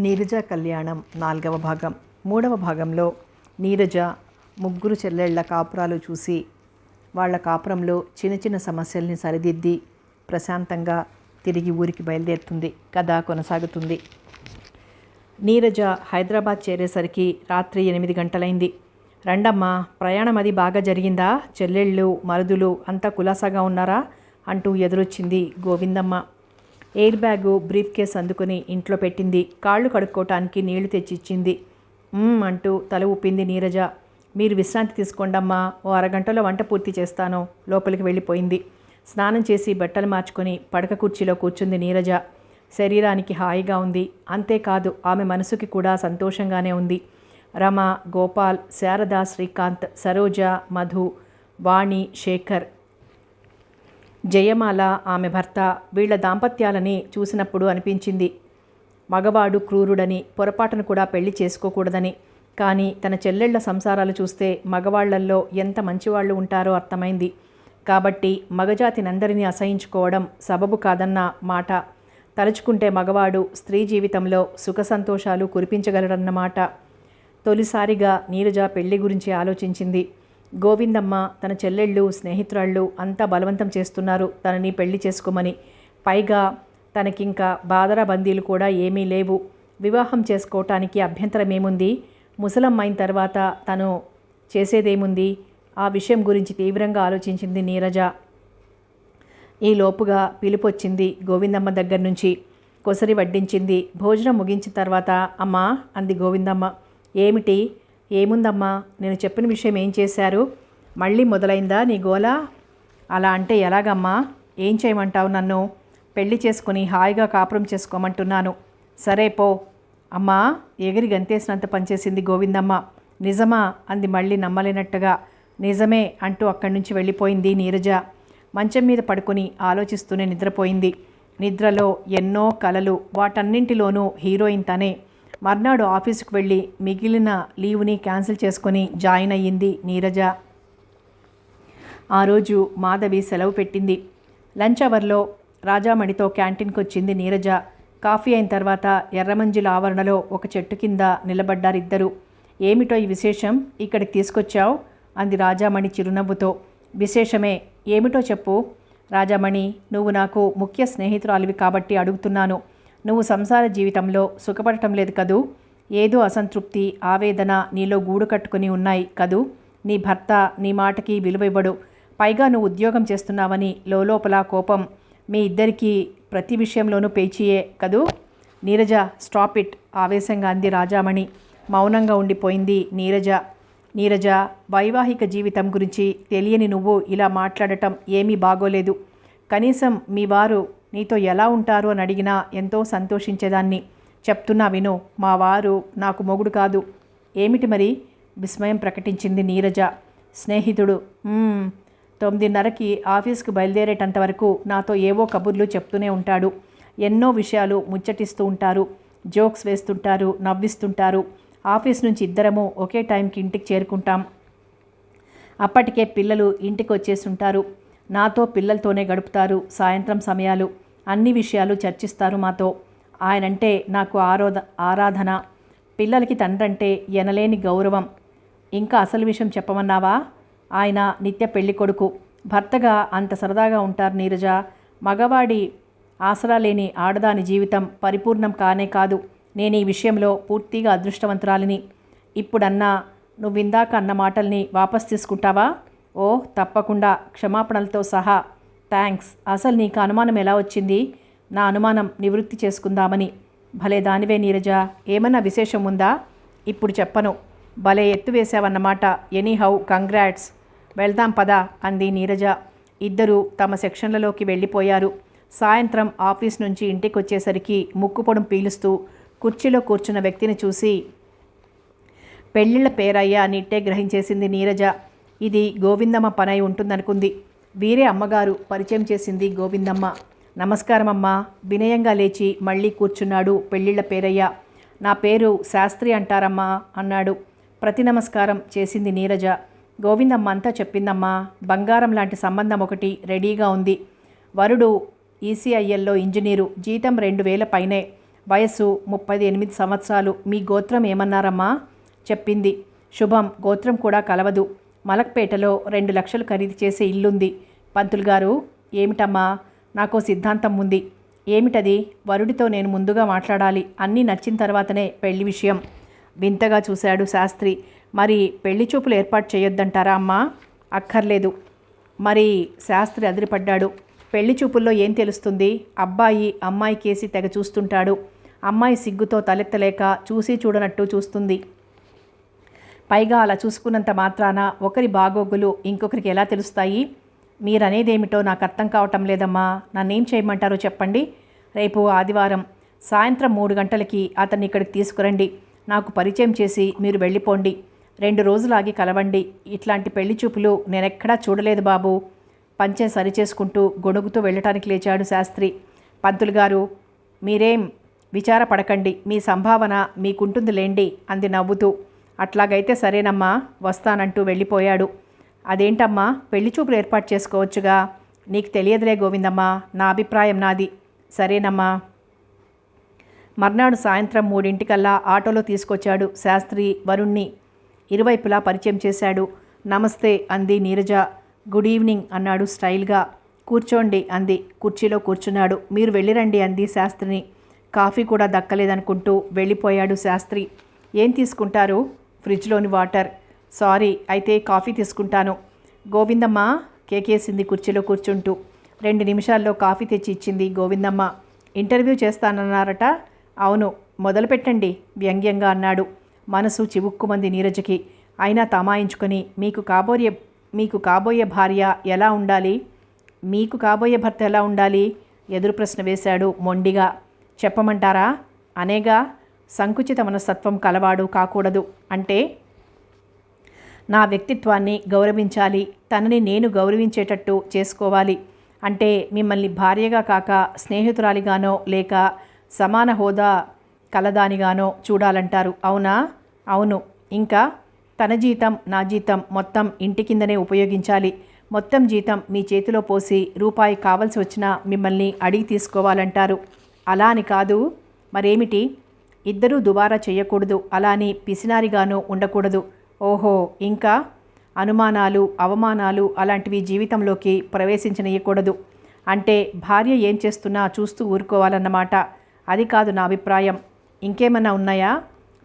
నీరజ కళ్యాణం 4వ భాగం. 3వ భాగంలో నీరజ ముగ్గురు చెల్లెళ్ల కాపురాలు చూసి వాళ్ళ కాపురంలో చిన్న చిన్న సమస్యల్ని సరిదిద్ది ప్రశాంతంగా తిరిగి ఊరికి బయలుదేరుతుంది. కథ కొనసాగుతుంది. నీరజ హైదరాబాద్ చేరేసరికి రాత్రి 8 గంటలైంది. రండమ్మా, ప్రయాణం అది బాగా జరిగిందా? చెల్లెళ్ళు మరుదులు అంతా కులాసాగా ఉన్నారా అంటూ ఎదురొచ్చింది Govindamma. Air bag briefcase అందుకుని ఇంట్లో పెట్టింది. కాళ్ళు కడుక్కోవటానికి నీళ్లు తెచ్చిచ్చింది. అంటూ తల ఊపింది నీరజ. మీరు విశ్రాంతి తీసుకోండమ్మా, ఓ అరగంటలో వంట పూర్తి చేస్తాను. లోపలికి వెళ్ళిపోయింది. స్నానం చేసి బట్టలు మార్చుకొని పడక కుర్చీలో కూర్చుంది నీరజ. శరీరానికి హాయిగా ఉంది. అంతేకాదు, ఆమె మనసుకి కూడా సంతోషంగానే ఉంది. రమ, గోపాల్, శారద, శ్రీకాంత్, సరోజ, మధు, వాణి, శేఖర్, జయమాల ఆమె భర్త, వీళ్ల దాంపత్యాలని చూసినప్పుడు అనిపించింది మగవాడు క్రూరుడని, పొరపాటును కూడా పెళ్లి చేసుకోకూడదని. కానీ తన చెల్లెళ్ల సంసారాలు చూస్తే మగవాళ్లల్లో ఎంత మంచివాళ్లు ఉంటారో అర్థమైంది. కాబట్టి మగజాతినందరినీ అసహించుకోవడం సబబు కాదన్న మాట. తలుచుకుంటే మగవాడు స్త్రీ జీవితంలో సుఖ సంతోషాలు కురిపించగలడన్నమాట. తొలిసారిగా నీరజ పెళ్లి గురించి ఆలోచించింది. గోవిందమ్మ, తన చెల్లెళ్ళు, స్నేహితురాళ్ళు అంతా బలవంతం చేస్తున్నారు తనని పెళ్లి చేసుకోమని. పైగా తనకింకా బాదరా బందీలు కూడా ఏమీ లేవు. వివాహం చేసుకోవటానికి అభ్యంతరమేముంది? ముసలమ్మైన తర్వాత తను చేసేదేముంది? ఆ విషయం గురించి తీవ్రంగా ఆలోచించింది నీరజ. ఈ లోపుగా పిలుపొచ్చింది గోవిందమ్మ దగ్గర నుంచి. కొసరి వడ్డించింది. భోజనం ముగించిన తర్వాత అమ్మా అంది గోవిందమ్మ. ఏమిటి? ఏముందమ్మా, నేను చెప్పిన విషయం ఏం చేశారు? మళ్ళీ మొదలైందా నీ గోలా? అలా అంటే ఎలాగమ్మా? ఏం చేయమంటావు నన్ను? పెళ్లి చేసుకుని హాయిగా కాపురం చేసుకోమంటున్నాను. సరే పో. అమ్మా, ఎగిరి గంతేసినంత పనిచేసింది గోవిందమ్మ. నిజమా అంది మళ్ళీ నమ్మలేనట్టుగా. నిజమే అంటూ అక్కడి నుంచి వెళ్ళిపోయింది నీరజ. మంచం మీద పడుకొని ఆలోచిస్తూనే నిద్రపోయింది. నిద్రలో ఎన్నో కలలు, వాటన్నింటిలోనూ హీరోయిన్ తనే. మర్నాడు ఆఫీసుకు వెళ్ళి మిగిలిన లీవ్ని క్యాన్సిల్ చేసుకొని జాయిన్ అయ్యింది నీరజ. ఆ రోజు మాధవి సెలవు పెట్టింది. లంచ్ అవర్లో రాజామణితో క్యాంటీన్కి వచ్చింది నీరజ. కాఫీ అయిన తర్వాత ఎర్రమంజిల ఆవరణలో ఒక చెట్టు కింద నిలబడ్డారిద్దరు. ఏమిటో ఈ విశేషం ఇక్కడికి తీసుకొచ్చావు అంది రాజామణి చిరునవ్వుతో. విశేషమే, ఏమిటో చెప్పు. రాజామణి, నువ్వు నాకు ముఖ్య స్నేహితురాలివి కాబట్టి అడుగుతున్నాను. నువ్వు సంసార జీవితంలో సుఖపడటం లేదు కదూ? ఏదో అసంతృప్తి, ఆవేదన నీలో గూడు కట్టుకుని ఉన్నాయి కదూ? నీ భర్త నీ మాటకి విలువ ఇవ్వడు. పైగా నువ్వు ఉద్యోగం చేస్తున్నావని లోపల కోపం. మీ ఇద్దరికీ ప్రతి విషయంలోనూ పేచీయే కదూ? నీరజ, స్టాప్ ఇట్ ఆవేశంగా అంది రాజామణి. మౌనంగా ఉండిపోయింది నీరజ. నీరజ, వైవాహిక జీవితం గురించి తెలియని నువ్వు ఇలా మాట్లాడటం ఏమీ బాగోలేదు. కనీసం మీ వారు నీతో ఎలా ఉంటారు అని అడిగినా ఎంతో సంతోషించేదాన్ని. చెప్తున్నా విను, మా వారు నాకు మొగుడు కాదు. ఏమిటి మరి? విస్మయం ప్రకటించింది నీరజ. స్నేహితుడు. 9:30కి ఆఫీస్కి బయలుదేరేటంతవరకు నాతో ఏవో కబుర్లు చెప్తూనే ఉంటాడు. ఎన్నో విషయాలు ముచ్చటిస్తూ ఉంటారు. జోక్స్ వేస్తుంటారు, నవ్విస్తుంటారు. ఆఫీస్ నుంచి ఇద్దరము ఒకే టైంకి ఇంటికి చేరుకుంటాం. అప్పటికే పిల్లలు ఇంటికి వచ్చేస్తుంటారు. నాతో పిల్లలతోనే గడుపుతారు సాయంత్రం సమయాలు. అన్ని విషయాలు చర్చిస్తారు మాతో. ఆయనంటే నాకు ఆరాధన. పిల్లలకి తండ్రంటే ఎనలేని గౌరవం. ఇంకా అసలు విషయం చెప్పమన్నావా? ఆయన నిత్య పెళ్లి కొడుకు. భర్తగా అంత సరదాగా ఉంటారు నీరజ. మగవాడి ఆసరా లేని ఆడదాని జీవితం పరిపూర్ణం కానే కాదు. నేను ఈ విషయంలో పూర్తిగా అదృష్టవంతురాలిని. ఇప్పుడన్నా నువ్విందాక అన్న మాటల్ని వాపస్ తీసుకుంటావా? ఓ తప్పకుండా, క్షమాపణలతో సహా. థ్యాంక్స్. అసలు నీకు అనుమానం ఎలా వచ్చింది? నా అనుమానం నివృత్తి చేసుకుందామని. భలే దానివే నీరజ. ఏమన్నా విశేషం ఉందా? ఇప్పుడు చెప్పను. భలే ఎత్తు వేసావన్నమాట. Anyhow congrats. వెళ్దాం పదా అంది నీరజ. ఇద్దరూ తమ సెక్షన్లలోకి వెళ్ళిపోయారు. సాయంత్రం ఆఫీస్ నుంచి ఇంటికి వచ్చేసరికి ముక్కుపొడం పీలుస్తూ కుర్చీలో కూర్చున్న వ్యక్తిని చూసి పెళ్ళిళ్ళ పేరయ్యా నిట్టే గ్రహించేసింది నీరజ. ఇది గోవిందమ్మ పనై ఉంటుందనుకుంది. వీరే అమ్మగారు పరిచయం చేసింది గోవిందమ్మ. నమస్కారం అమ్మా. వినయంగా లేచి మళ్ళీ కూర్చున్నాడు పెళ్ళిళ్ళ పేరయ్య. నా పేరు శాస్త్రి అంటారమ్మా అన్నాడు. ప్రతి నమస్కారం చేసింది నీరజ. గోవిందమ్మ అంతా చెప్పిందమ్మా. బంగారం లాంటి సంబంధం ఒకటి రెడీగా ఉంది. వరుడు ఈసీఐఎల్లో ఇంజనీరు, జీతం 2000 పైనే. వయస్సు 38 సంవత్సరాలు. మీ గోత్రం ఏమన్నారమ్మా? చెప్పింది. శుభం. గోత్రం కూడా కలవదు. మలక్పేటలో 2 లక్షలు ఖరీదు చేసే ఇల్లుంది. పంతులు గారు. ఏమిటమ్మా? నాకో సిద్ధాంతం ఉంది. ఏమిటది? వరుడితో నేను ముందుగా మాట్లాడాలి. అన్నీ నచ్చిన తర్వాతనే పెళ్లి విషయం. వింతగా చూశాడు శాస్త్రి. మరి పెళ్లి చూపులు ఏర్పాటు చేయొద్దంటారా అమ్మా? అక్కర్లేదు. మరి శాస్త్రి అదిరిపడ్డాడు. పెళ్లి చూపుల్లో ఏం తెలుస్తుంది? అబ్బాయి అమ్మాయి కేసి తెగ చూస్తుంటాడు. అమ్మాయి సిగ్గుతో తలెత్తలేక చూసి చూడనట్టు చూస్తుంది. పైగా అలా చూసుకున్నంత మాత్రాన ఒకరి బాగోగులు ఇంకొకరికి ఎలా తెలుస్తాయి? మీరనేదేమిటో నాకు అర్థం కావటం లేదమ్మా. నన్నేం చేయమంటారో చెప్పండి. రేపు ఆదివారం సాయంత్రం 3 గంటలకి అతన్ని ఇక్కడికి తీసుకురండి. నాకు పరిచయం చేసి మీరు వెళ్ళిపోండి. 2 రోజులాగి కలవండి. ఇట్లాంటి పెళ్లి చూపులు నేనెక్కడా చూడలేదు బాబు. పంచె సరిచేసుకుంటూ గొణుగుతూ వెళ్ళటానికి లేచాడు శాస్త్రి. పంతులు గారు, మీరేం విచారపడకండి. మీ సంభావన మీకుంటుంది లేండి అంది నవ్వుతూ. అట్లాగైతే సరేనమ్మా, వస్తానంటూ వెళ్ళిపోయాడు. అదేంటమ్మా, పెళ్లి చూపులు ఏర్పాటు చేసుకోవచ్చుగా. నీకు తెలియదులే గోవిందమ్మా, నా అభిప్రాయం నాది. సరేనమ్మా. మర్నాడు సాయంత్రం 3 ఆటోలో తీసుకొచ్చాడు శాస్త్రి వరుణ్ణి. ఇరువైపులా పరిచయం చేశాడు. నమస్తే అంది నీరజ. గుడ్ ఈవినింగ్ అన్నాడు స్టైల్గా. కూర్చోండి అంది. కుర్చీలో కూర్చున్నాడు. మీరు వెళ్ళిరండి అంది శాస్త్రిని. కాఫీ కూడా దక్కలేదనుకుంటూ వెళ్ళిపోయాడు శాస్త్రి. ఏం తీసుకుంటారు? ఫ్రిడ్జ్లోని వాటర్. సారీ, అయితే కాఫీ తీసుకుంటాను. గోవిందమ్మ కేకేసింది కుర్చీలో కూర్చుంటూ. 2 నిమిషాల్లో కాఫీ తెచ్చి ఇచ్చింది గోవిందమ్మ. ఇంటర్వ్యూ చేస్తానన్నారట? అవును, మొదలుపెట్టండి వ్యంగ్యంగా అన్నాడు. మనసు చివుక్కుమంది నీరజకి. అయినా తమాయించుకొని మీకు కాబోయే భార్య ఎలా ఉండాలి? మీకు కాబోయే భర్త ఎలా ఉండాలి? ఎదురు ప్రశ్న వేశాడు మొండిగా. చెప్పమంటారా? అనేగా. సంకుచిత మనస్తత్వం కలవాడు కాకూడదు. అంటే నా వ్యక్తిత్వాన్ని గౌరవించాలి. తనని నేను గౌరవించేటట్టు చేసుకోవాలి. అంటే మిమ్మల్ని భార్యగా కాక స్నేహితురాలిగానో లేక సమాన హోదా కలదానిగానో చూడాలంటారు. అవునా? అవును. ఇంకా తన జీతం నా జీతం మొత్తం ఇంటి కిందనే ఉపయోగించాలి. మొత్తం జీతం మీ చేతిలో పోసి రూపాయి కావలసి వచ్చినా మిమ్మల్ని అడిగి తీసుకోవాలంటారు. అలా అని కాదు. మరేమిటి? ఇద్దరూ దుబారా చేయకూడదు. అలా అని పిసినారిగానూ ఉండకూడదు. ఓహో, ఇంకా అనుమానాలు అవమానాలు అలాంటివి జీవితంలోకి ప్రవేశించనీయకూడదు. అంటే భార్య ఏం చేస్తున్నా చూస్తూ ఊరుకోవాలన్నమాట. అది కాదు నా అభిప్రాయం. ఇంకేమన్నా ఉన్నాయా?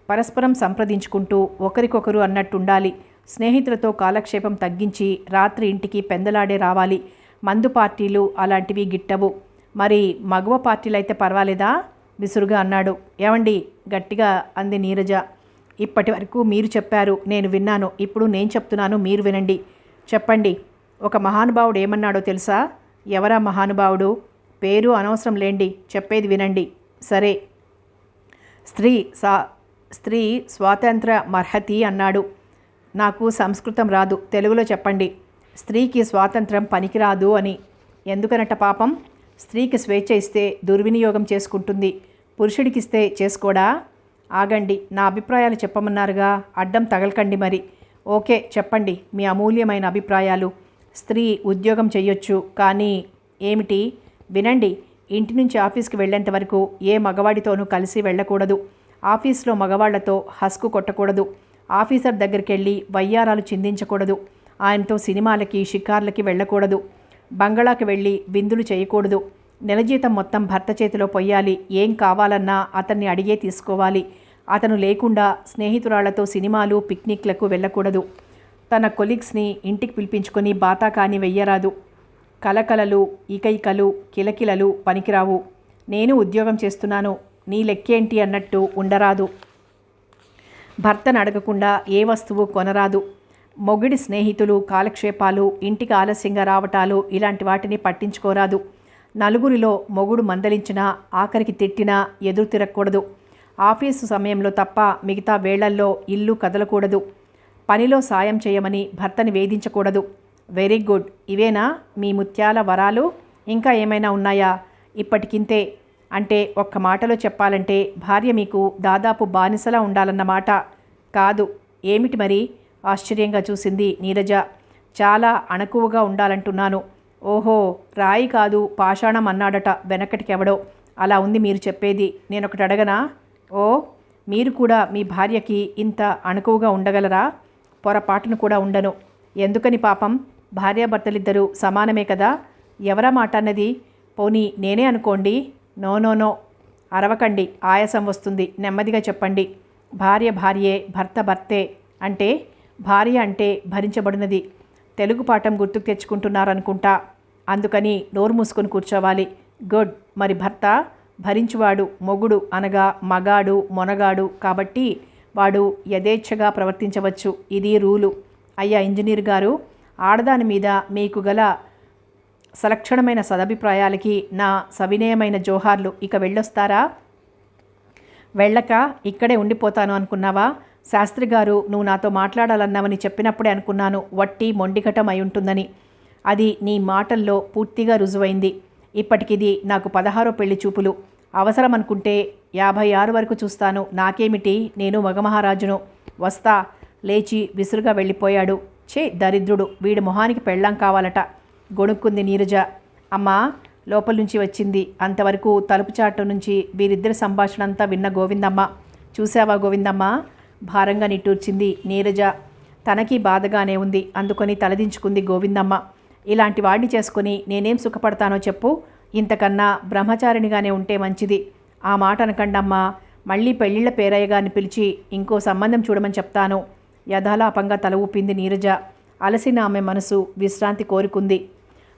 పరస్పరం సంప్రదించుకుంటూ ఒకరికొకరు అన్నట్టుండాలి. స్నేహితులతో కాలక్షేపం తగ్గించి రాత్రి ఇంటికి పెందలాడే రావాలి. మందు పార్టీలు అలాంటివి గిట్టవు. మరి మగవ పార్టీలైతే పర్వాలేదా? విసురుగా అన్నాడు. ఏమండి, గట్టిగా అంది నీరజ. ఇప్పటి వరకు మీరు చెప్పారు, నేను విన్నాను. ఇప్పుడు నేను చెప్తున్నాను, మీరు వినండి. చెప్పండి. ఒక మహానుభావుడు ఏమన్నాడో తెలుసా? ఎవరా మహానుభావుడు? పేరు అనవసరం లేండి, చెప్పేది వినండి. సరే. స్త్రీ స్వాతంత్ర మర్హతి అన్నాడు. నాకు సంస్కృతం రాదు, తెలుగులో చెప్పండి. స్త్రీకి స్వాతంత్రం పనికిరాదు అని. ఎందుకనట పాపం? స్త్రీకి స్వేచ్ఛ ఇస్తే దుర్వినియోగం చేసుకుంటుంది, పురుషుడికిస్తే చేసుకోడా? ఆగండి, నా అభిప్రాయాలు చెప్పమన్నారుగా, అడ్డం తగలకండి మరి. ఓకే, చెప్పండి మీ అమూల్యమైన అభిప్రాయాలు. స్త్రీ ఉద్యోగం చెయ్యొచ్చు, కానీ ఏమిటి? వినండి. ఇంటి నుంచి ఆఫీస్కి వెళ్ళేంత వరకు ఏ మగవాడితోనూ కలిసి వెళ్ళకూడదు. ఆఫీస్లో మగవాళ్లతో హస్కు కొట్టకూడదు. ఆఫీసర్ దగ్గరికి వెళ్ళి వయ్యారాలు చిందించకూడదు. ఆయనతో సినిమాలకి షికార్లకి వెళ్ళకూడదు. బంగళాకి వెళ్ళి విందులు చేయకూడదు. నెల జీతం మొత్తం భర్త చేతిలో పొయ్యాలి. ఏం కావాలన్నా అతన్ని అడిగే తీసుకోవాలి. అతను లేకుండా స్నేహితురాళ్లతో సినిమాలు పిక్నిక్లకు వెళ్ళకూడదు. తన కొలీగ్స్ని ఇంటికి పిలిపించుకొని బాతాకాని వెయ్యరాదు. కలకలలు ఇకైకలు కిలకిలలు పనికిరావు. నేను ఉద్యోగం చేస్తున్నాను, నీ లెక్కేంటి అన్నట్టు ఉండరాదు. భర్తను అడగకుండా ఏ వస్తువు కొనరాదు. మొగుడి స్నేహితులు కాలక్షేపాలు ఇంటికి ఆలస్యంగా రావటాలు ఇలాంటి వాటిని పట్టించుకోరాదు. నలుగురిలో మొగుడు మందలించినా ఆఖరికి తిట్టినా ఎదురు తిరగకూడదు. ఆఫీసు సమయంలో తప్ప మిగతా వేళల్లో ఇల్లు కదలకూడదు. పనిలో సాయం చేయమని భర్తని వేధించకూడదు. Very good. ఇవేనా మీ ముత్యాల వరాలు? ఇంకా ఏమైనా ఉన్నాయా? ఇప్పటికింతే. అంటే ఒక్క మాటలో చెప్పాలంటే భార్య మీకు దాదాపు బానిసలా ఉండాలన్నమాట. కాదు. ఏమిటి మరి? ఆశ్చర్యంగా చూసింది నీరజ. చాలా అణకువగా ఉండాలంటున్నాను. ఓహో, రాయి కాదు పాషాణం అన్నాడట వెనకటికెవడో. అలా ఉంది మీరు చెప్పేది. నేనొకటి అడగనా? ఓ, మీరు కూడా మీ భార్యకి ఇంత అణకువగా ఉండగలరా? పొరపాటును కూడా ఉండను. ఎందుకని పాపం? భార్యాభర్తలిద్దరూ సమానమే కదా. ఎవరా మాట అన్నది? పోనీ నేనే అనుకోండి. నో నో నో, అరవకండి, ఆయాసం వస్తుంది. నెమ్మదిగా చెప్పండి. భార్య భార్యే, భర్త భర్తే. అంటే భార్య అంటే భరించబడినది. తెలుగు పాఠం గుర్తుకు తెచ్చుకుంటున్నారనుకుంటా. అందుకని నోరు మూసుకొని కూర్చోవాలి. గుడ్. మరి భర్త భరించువాడు, మొగుడు అనగా మగాడు, మొనగాడు. కాబట్టి వాడు యథేచ్ఛగా ప్రవర్తించవచ్చు. ఇది రూలు. అయ్యా ఇంజనీర్ గారు, ఆడదాని మీద మీకు గల సలక్షణమైన సదభిప్రాయాలకి నా సవినయమైన జోహార్లు. ఇక వెళ్ళొస్తారా? వెళ్ళక ఇక్కడే ఉండిపోతాను అనుకున్నావా? శాస్త్రి గారు నువ్వు నాతో మాట్లాడాలన్నావని చెప్పినప్పుడే అనుకున్నాను వట్టి మొండిఘటం అయి ఉంటుందని. అది నీ మాటల్లో పూర్తిగా రుజువైంది. ఇప్పటికిది నాకు 16వ పెళ్లి చూపులు. అవసరం అనుకుంటే 56 వరకు చూస్తాను. నాకేమిటి, నేను మగమహారాజును. వస్తా. లేచి విసురుగా వెళ్ళిపోయాడు. దరిద్రుడు, వీడి మొహానికి పెళ్ళాం కావాలట. గొణుక్కుంది నీరజ. అమ్మా, లోపల నుంచి వచ్చింది. అంతవరకు తలుపు చాటు నుంచి వీరిద్దరి సంభాషణ అంతా విన్న గోవిందమ్మ. చూసావా గోవిందమ్మ? భారంగా నిట్టూర్చింది నీరజ. తనకి బాధగానే ఉంది. అందుకొని తలదించుకుంది గోవిందమ్మ. ఇలాంటి వాడిని చేసుకుని నేనేం సుఖపడతానో చెప్పు. ఇంతకన్నా బ్రహ్మచారిణిగానే ఉంటే మంచిది. ఆ మాట అనకండమ్మా. మళ్ళీ పెళ్ళిళ్ళ పేరయ్య గారిని పిలిచి ఇంకో సంబంధం చూడమని చెప్తాను. యథాలాపంగా తల ఊపింది నీరజ. అలసిన ఆమె మనసు విశ్రాంతి కోరుకుంది.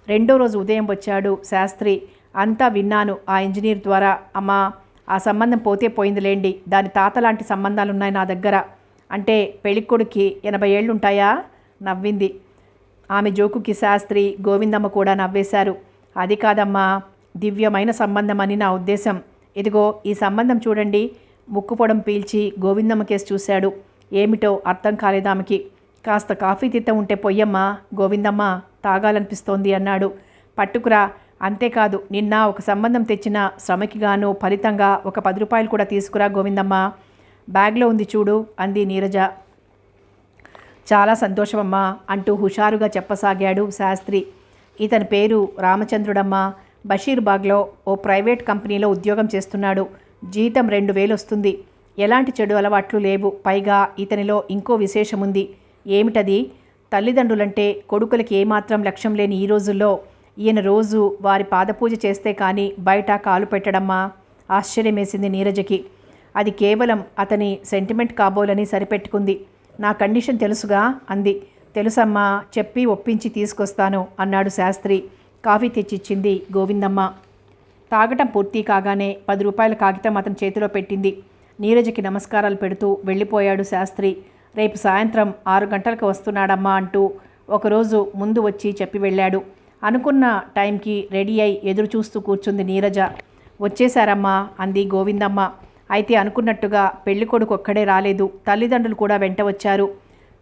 రెండో రోజు ఉదయం వచ్చాడు శాస్త్రి. అంతా విన్నాను ఆ ఇంజనీర్ ద్వారా. అమ్మా, ఆ సంబంధం పోతే పోయిందిలేండి. దాని తాత లాంటి సంబంధాలున్నాయి నా దగ్గర. అంటే పెళ్ళికొడుకి 80 ఏళ్ళుంటాయా? నవ్వింది. ఆమె జోకుకి శాస్త్రి, గోవిందమ్మ కూడా నవ్వేశారు. అది కాదమ్మా, దివ్యమైన సంబంధం అని నా ఉద్దేశం. ఇదిగో ఈ సంబంధం చూడండి. ముక్కుపొడం పీల్చి గోవిందమ్మ కేసు చూశాడు. ఏమిటో అర్థం కాలేదామెకి. కాస్త కాఫీ తిత్త ఉంటే పొయ్యమ్మా. గోవిందమ్మ తాగాలనిపిస్తోంది అన్నాడు. పట్టుకురా. అంతేకాదు, నిన్న ఒక సంబంధం తెచ్చిన శ్రమకి గాను ఫలితంగా ఒక 10 రూపాయలు కూడా తీసుకురా గోవిందమ్మ. బ్యాగ్లో ఉంది చూడు అంది నీరజ. చాలా సంతోషమమ్మా అంటూ హుషారుగా చెప్పసాగాడు శాస్త్రి. ఇతని పేరు రామచంద్రుడమ్మ. బషీర్బాగ్లో ఓ ప్రైవేట్ కంపెనీలో ఉద్యోగం చేస్తున్నాడు. జీతం 2000 వస్తుంది. ఎలాంటి చెడు అలవాట్లు లేవు. పైగా ఇతనిలో ఇంకో విశేషముంది. ఏమిటది? తల్లిదండ్రులంటే కొడుకులకి ఏమాత్రం లక్ష్యం లేని ఈ రోజుల్లో ఈయన రోజు వారి పాదపూజ చేస్తే కానీ బయట కాలు పెట్టడమ్మా. ఆశ్చర్యమేసింది నీరజకి. అది కేవలం అతని సెంటిమెంట్ కాబోలని సరిపెట్టుకుంది. నా కండిషన్ తెలుసుగా అంది. తెలుసమ్మా, చెప్పి ఒప్పించి తీసుకొస్తాను అన్నాడు శాస్త్రి. కాఫీ తెచ్చిచ్చింది గోవిందమ్మ. తాగటం పూర్తి కాగానే 10 రూపాయల కాగితం అతని చేతిలో పెట్టింది. నీరజకి నమస్కారాలు పెడుతూ వెళ్ళిపోయాడు శాస్త్రి. రేపు సాయంత్రం 6 గంటలకు వస్తున్నాడమ్మా అంటూ ఒకరోజు ముందు వచ్చి చెప్పి వెళ్ళాడు. అనుకున్న టైంకి రెడీ అయి ఎదురు చూస్తూ కూర్చుంది నీరజ. వచ్చేశారమ్మా అంది గోవిందమ్మ. అయితే అనుకున్నట్టుగా పెళ్ళికొడుకు ఒక్కడే రాలేదు. తల్లిదండ్రులు కూడా వెంట వచ్చారు.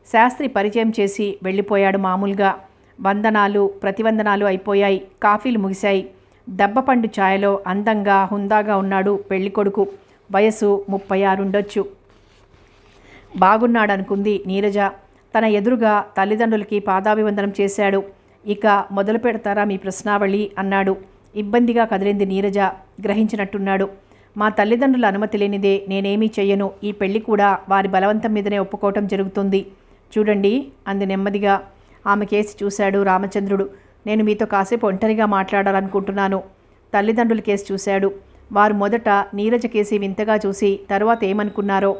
శాస్త్రి పరిచయం చేసి వెళ్ళిపోయాడు. మామూలుగా వందనాలు ప్రతివందనాలు అయిపోయాయి. కాఫీలు ముగిశాయి. దబ్బపండు ఛాయలో అందంగా హుందాగా ఉన్నాడు పెళ్ళికొడుకు. వయసు 36 ఉండొచ్చు. బాగున్నాడనుకుంది నీరజ. తన ఎదురుగా తల్లిదండ్రులకి పాదాభివందనం చేశాడు. ఇక మొదలు పెడతారా మీ ప్రశ్నావళి అన్నాడు. ఇబ్బందిగా కదిలింది నీరజ. గ్రహించినట్టున్నాడు. మా తల్లిదండ్రుల అనుమతి లేనిదే నేనేమీ చెయ్యను. ఈ పెళ్లి కూడా వారి బలవంతం మీదనే ఒప్పుకోవటం జరుగుతుంది. చూడండి అంది నెమ్మదిగా. ఆమె కేసి చూశాడు రామచంద్రుడు. నేను మీతో కాసేపు ఒంటరిగా మాట్లాడాలనుకుంటున్నాను. తల్లిదండ్రుల కేసి చూశాడు. వారు మొదట నీరజ కేసి వింతగా చూసి తరువాత ఏమనుకున్నారో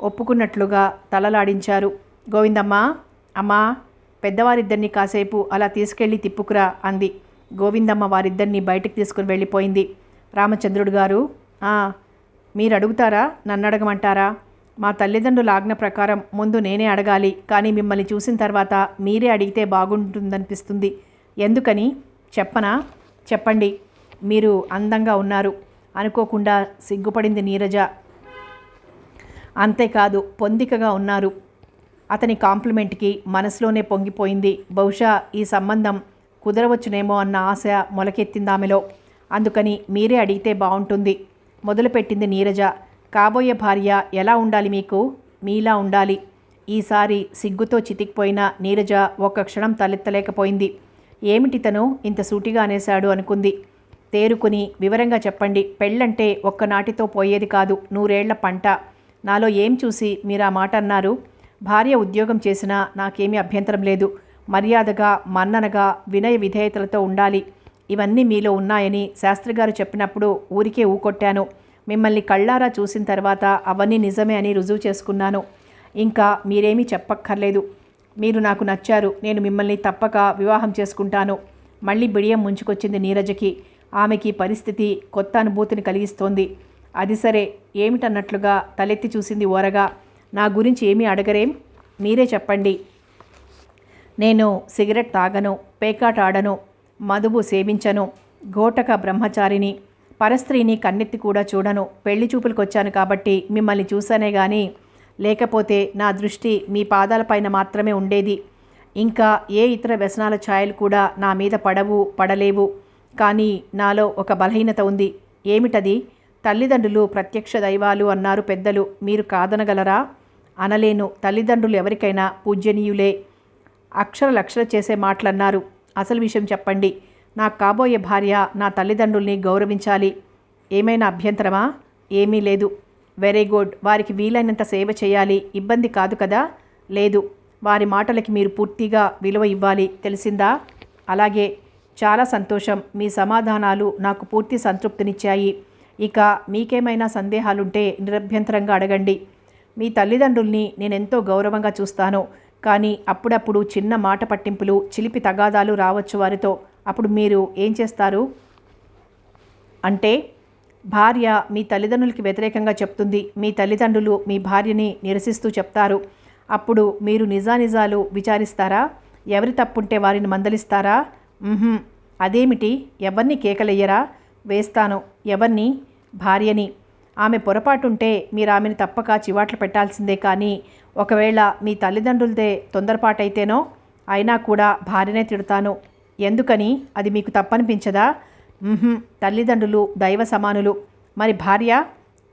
ఒప్పుకున్నట్లుగా తలలాడించారు. గోవిందమ్మ, అమ్మా, పెద్దవారిద్దరిని కాసేపు అలా తీసుకెళ్ళి తిప్పుకురా అంది. గోవిందమ్మ వారిద్దరిని బయటికి తీసుకుని వెళ్ళిపోయింది. రామచంద్రుడు గారు, మీరు అడుగుతారా, నన్ను అడగమంటారా? మా తల్లిదండ్రుల ఆజ్ఞ ప్రకారం ముందు నేనే అడగాలి. కానీ మిమ్మల్ని చూసిన తర్వాత మీరే అడిగితే బాగుంటుందనిపిస్తుంది. ఎందుకని చెప్పనా? చెప్పండి. మీరు అందంగా ఉన్నారు. అనుకోకుండా సిగ్గుపడింది నీరజ. అంతేకాదు పొందికగా ఉన్నారు. అతని కాంప్లిమెంట్కి మనసులోనే పొంగిపోయింది. బహుశా ఈ సంబంధం కుదరవచ్చునేమో అన్న ఆశ మొలకెత్తిందామెలో. అందుకని మీరే అడిగితే బాగుంటుంది మొదలుపెట్టింది నీరజ. కాబోయే భార్య ఎలా ఉండాలి మీకు? మీలా ఉండాలి. ఈసారి సిగ్గుతో చితికిపోయిన నీరజ ఒక్క క్షణం తలెత్తలేకపోయింది. ఏమిటి తను ఇంత సూటిగా అనేశాడు అనుకుంది. తేరుకుని వివరంగా చెప్పండి. పెళ్ళంటే ఒక్కనాటితో పోయేది కాదు, 100 ఏళ్ల పంట. నాలో ఏం చూసి మీరు ఆ మాట అన్నారు? భార్య ఉద్యోగం చేసినా నాకేమీ అభ్యంతరం లేదు. మర్యాదగా, మన్ననగా, వినయ విధేయతలతో ఉండాలి. ఇవన్నీ మీలో ఉన్నాయని శాస్త్రిగారు చెప్పినప్పుడు ఊరికే ఊకొట్టాను. మిమ్మల్ని కళ్ళారా చూసిన తర్వాత అవన్నీ నిజమే అని రుజువు చేసుకున్నాను. ఇంకా మీరేమీ చెప్పక్కర్లేదు. మీరు నాకు నచ్చారు. నేను మిమ్మల్ని తప్పక వివాహం చేసుకుంటాను. మళ్ళీ బిడియం ముంచుకొచ్చింది నీరజకి. ఆమెకి పరిస్థితి కొత్త అనుభూతిని కలిగిస్తోంది. అది సరే, ఏమిటన్నట్లుగా తలెత్తి చూసింది ఓరగా. నా గురించి ఏమీ అడగరేం? మీరే చెప్పండి. నేను సిగరెట్ తాగను, పేకాట ఆడను, మదువు సేవించను, ఘోటక బ్రహ్మచారిని, పరస్త్రీని కన్నెత్తి కూడా చూడను. పెళ్లి చూపులకు వచ్చాను కాబట్టి మిమ్మల్ని చూశానే గాని, లేకపోతే నా దృష్టి మీ పాదాలపైన మాత్రమే ఉండేది. ఇంకా ఏ ఇతర వ్యసనాల ఛాయలు కూడా నా మీద పడలేవు. కానీ నాలో ఒక బలహీనత ఉంది. ఏమిటది? తల్లిదండ్రులు ప్రత్యక్ష దైవాలు అన్నారు పెద్దలు. మీరు కాదనగలరా? అనలేను. తల్లిదండ్రులు ఎవరికైనా పూజ్యనీయులే. అక్షర చేసే మాటలన్నారు. అసలు విషయం చెప్పండి. నాకు కాబోయే భార్య నా తల్లిదండ్రుల్ని గౌరవించాలి. ఏమైనా అభ్యంతరమా? ఏమీ లేదు. Very good. వారికి వీలైనంత సేవ చేయాలి. ఇబ్బంది కాదు కదా? లేదు. వారి మాటలకి మీరు పూర్తిగా విలువ ఇవ్వాలి. తెలిసిందా? అలాగే. చాలా సంతోషం. మీ సమాధానాలు నాకు పూర్తి సంతృప్తినిచ్చాయి. ఇక మీకేమైనా సందేహాలుంటే నిరభ్యంతరంగా అడగండి. మీ తల్లిదండ్రుల్ని నేనెంతో గౌరవంగా చూస్తాను. కానీ అప్పుడప్పుడు చిన్న మాట పట్టింపులు, చిలిపి తగాదాలు రావచ్చు వారితో. అప్పుడు మీరు ఏం చేస్తారు? అంటే భార్య మీ తల్లిదండ్రులకి వ్యతిరేకంగా చెప్తుంది. మీ తల్లిదండ్రులు మీ భార్యని నిరసిస్తూ చెప్తారు. అప్పుడు మీరు నిజానిజాలు విచారిస్తారా? ఎవరి తప్పుంటే వారిని మందలిస్తారా? అదేమిటి? ఎవరిని కేకలెయ్యరా? వేస్తాను. ఎవరిని? భార్యని. ఆమె పొరపాటుంటే మీరు ఆమెను తప్పక చివాట్లు పెట్టాల్సిందే. కానీ ఒకవేళ మీ తల్లిదండ్రులదే తొందరపాటైతేనో? అయినా కూడా భార్యనే తిడతాను. ఎందుకని? అది మీకు తప్పనిపించదా? తల్లిదండ్రులు దైవ సమానులు. మరి భార్య?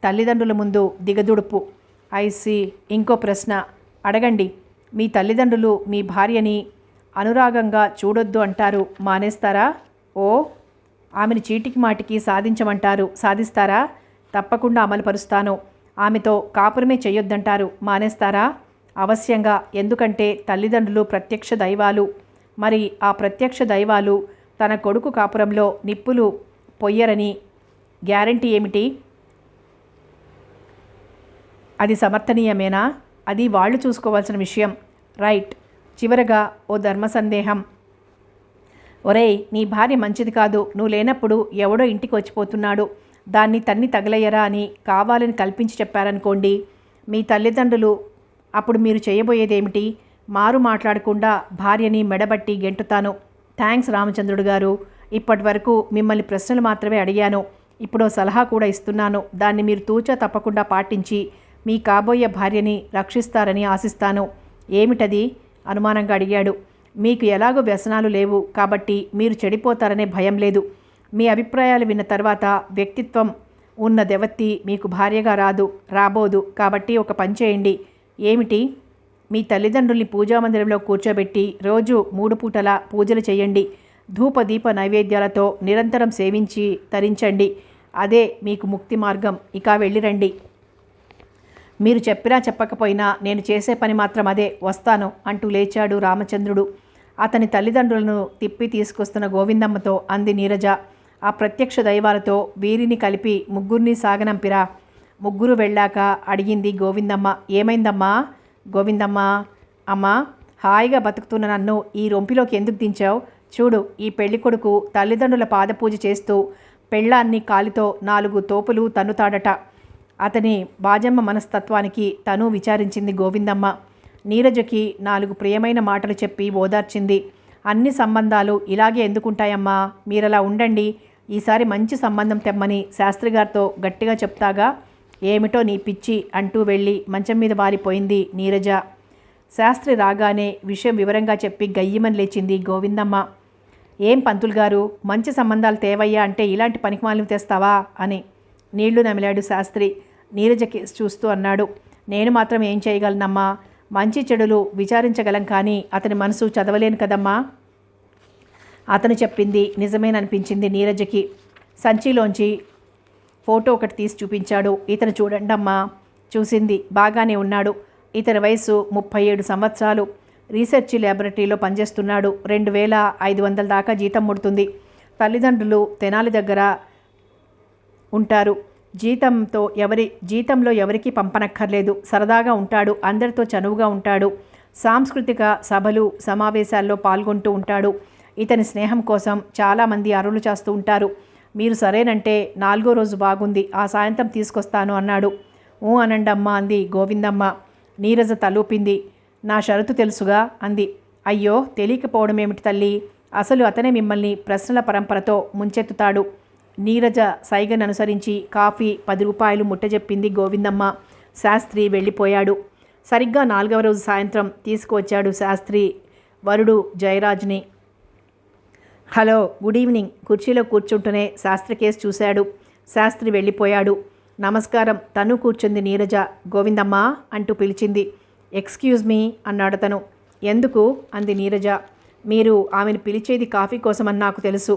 తల్లిదండ్రుల ముందు దిగదుడుపు. ఐసి. ఇంకో ప్రశ్న అడగండి. మీ తల్లిదండ్రులు మీ భార్యని అనురాగంగా చూడొద్దు అంటారు. మానేస్తారా? ఓ. ఆమెను చీటికి మాటికి సాధించమంటారు. సాధిస్తారా? తప్పకుండా అమలుపరుస్తాను. ఆమెతో కాపురమే చెయ్యొద్దంటారు. మానేస్తారా? అవశ్యంగా. ఎందుకంటే తల్లిదండ్రులు ప్రత్యక్ష దైవాలు. మరి ఆ ప్రత్యక్ష దైవాలు తన కొడుకు కాపురంలో నిప్పులు పొయ్యరని గ్యారంటీ ఏమిటి? అది సమర్థనీయమేనా? అది వాళ్ళు చూసుకోవాల్సిన విషయం. రైట్. చివరగా ఓ ధర్మ సందేహం. ఒరేయ్, నీ భార్య మంచిది కాదు. నువ్వు లేనప్పుడు ఎవడో ఇంటికి వచ్చిపోతున్నాడు, దాన్ని తన్ని తగలయ్యరా అని కావాలని కల్పించి చెప్పారనుకోండి, మీ తల్లిదండ్రులు అప్పుడు మీరు చేయబోయేదేమిటి? మారు మాట్లాడకుండా భార్యని మెడబట్టి గెంటుతాను. థ్యాంక్స్ రామచంద్రుడు గారు. ఇప్పటి వరకు మిమ్మల్ని ప్రశ్నలు మాత్రమే అడిగాను. ఇప్పుడు సలహా కూడా ఇస్తున్నాను. దాన్ని మీరు తూచా తప్పకుండా పాటించి మీ కాబోయే భార్యని రక్షిస్తారని ఆశిస్తాను. ఏమిటది? అనుమానంగా అడిగాడు. మీకు ఎలాగో వ్యసనాలు లేవు కాబట్టి మీరు చెడిపోతారనే భయం లేదు. మీ అభిప్రాయాలు విన్న తర్వాత వ్యక్తిత్వం ఉన్నదెవత్తి మీకు భార్యగా రాబోదు. కాబట్టి ఒక పని చేయండి. ఏమిటి? మీ తల్లిదండ్రుల్ని పూజామందిరంలో కూర్చోబెట్టి రోజు 3 పూటల పూజలు చేయండి. ధూపదీప నైవేద్యాలతో నిరంతరం సేవించి తరించండి. అదే మీకు ముక్తి మార్గం. ఇక వెళ్ళిరండి. మీరు చెప్పినా చెప్పకపోయినా నేను చేసే పని మాత్రం అదే. వస్తాను అంటూ లేచాడు రామచంద్రుడు. అతని తల్లిదండ్రులను తిప్పి తీసుకొస్తున్న గోవిందమ్మతో అంది నీరజ. ఆ ప్రత్యక్ష దైవాలతో వీరిని కలిపి ముగ్గురిని సాగనంపిరా. ముగ్గురు వెళ్ళాక అడిగింది గోవిందమ్మ. ఏమైందమ్మా? గోవిందమ్మ, అమ్మా, హాయిగా బతుకుతున్న నన్ను ఈ రొంపిలోకి ఎందుకు దించావు? చూడు, ఈ పెళ్లి కొడుకు తల్లిదండ్రుల పాదపూజ చేస్తూ పెళ్ళాన్ని కాలితో 4 తోపులు తన్నుతాడట. అతని బాజమ్మ మనస్తత్వానికి తను విచారించింది గోవిందమ్మ. నీరజకి 4 ప్రియమైన మాటలు చెప్పి ఓదార్చింది. అన్ని సంబంధాలు ఇలాగే ఎందుకుంటాయమ్మా? మీరలా ఉండండి. ఈసారి మంచి సంబంధం తెమ్మని శాస్త్రిగారితో గట్టిగా చెప్తాగా. ఏమిటో నీ పిచ్చి అంటూ వెళ్ళి మంచం మీద వారిపోయింది నీరజ. శాస్త్రి రాగానే విషయం వివరంగా చెప్పి గయ్యమని లేచింది గోవిందమ్మ. ఏం పంతులు గారు, మంచి సంబంధాలు తేవయ్యా అంటే ఇలాంటి పనికిమాలను తెస్తావా అని నీళ్లు నమిలాడు శాస్త్రి. నీరజకి చూస్తూ అన్నాడు. నేను మాత్రం ఏం చేయగలనమ్మా? మంచి చెడులు విచారించగలం కానీ అతని మనసు చదవలేను కదమ్మా. అతను చెప్పింది నిజమేననిపించింది నీరజకి. సంచిలోంచి ఫోటో ఒకటి తీసి చూపించాడు. ఇతను చూడండమ్మా. చూసింది. బాగానే ఉన్నాడు. ఇతని వయసు 37 సంవత్సరాలు. రీసెర్చ్ ల్యాబొరేటరీలో పనిచేస్తున్నాడు. 2500 దాకా జీతం ముడుతుంది. తల్లిదండ్రులు తెనాలి దగ్గర ఉంటారు. జీతంలో ఎవరికి పంపనక్కర్లేదు. సరదాగా ఉంటాడు. అందరితో చనువుగా ఉంటాడు. సాంస్కృతిక సభలు సమావేశాల్లో పాల్గొంటూ ఉంటాడు. ఇతని స్నేహం కోసం చాలామంది అరులు చేస్తూ ఉంటారు. మీరు సరేనంటే 4వ రోజు బాగుంది, ఆ సాయంత్రం తీసుకొస్తాను అన్నాడు. అనండమ్మా అంది గోవిందమ్మ. నీరజ తలూపింది. నా షరతు తెలుసుగా అంది. అయ్యో, తెలియకపోవడం ఏమిటి తల్లి? అసలు అతనే మిమ్మల్ని ప్రశ్నల పరంపరతో ముంచెత్తుతాడు. నీరజ సైగను అనుసరించి కాఫీ 10 రూపాయలు ముట్టజెప్పింది గోవిందమ్మ. శాస్త్రి వెళ్ళిపోయాడు. సరిగ్గా 4వ రోజు సాయంత్రం తీసుకువచ్చాడు శాస్త్రి వరుడు జయరాజ్ని. Hello, good evening. కుర్చీలో కూర్చుంటూనే శాస్త్రి కేసు చూశాడు. శాస్త్రి వెళ్ళిపోయాడు. నమస్కారం. తను కూర్చుంది నీరజ. గోవిందమ్మ అంటూ పిలిచింది. ఎక్స్క్యూజ్ మీ అన్నాడతను. ఎందుకు అంది నీరజ. మీరు ఆమెను పిలిచేది కాఫీ కోసమని నాకు తెలుసు.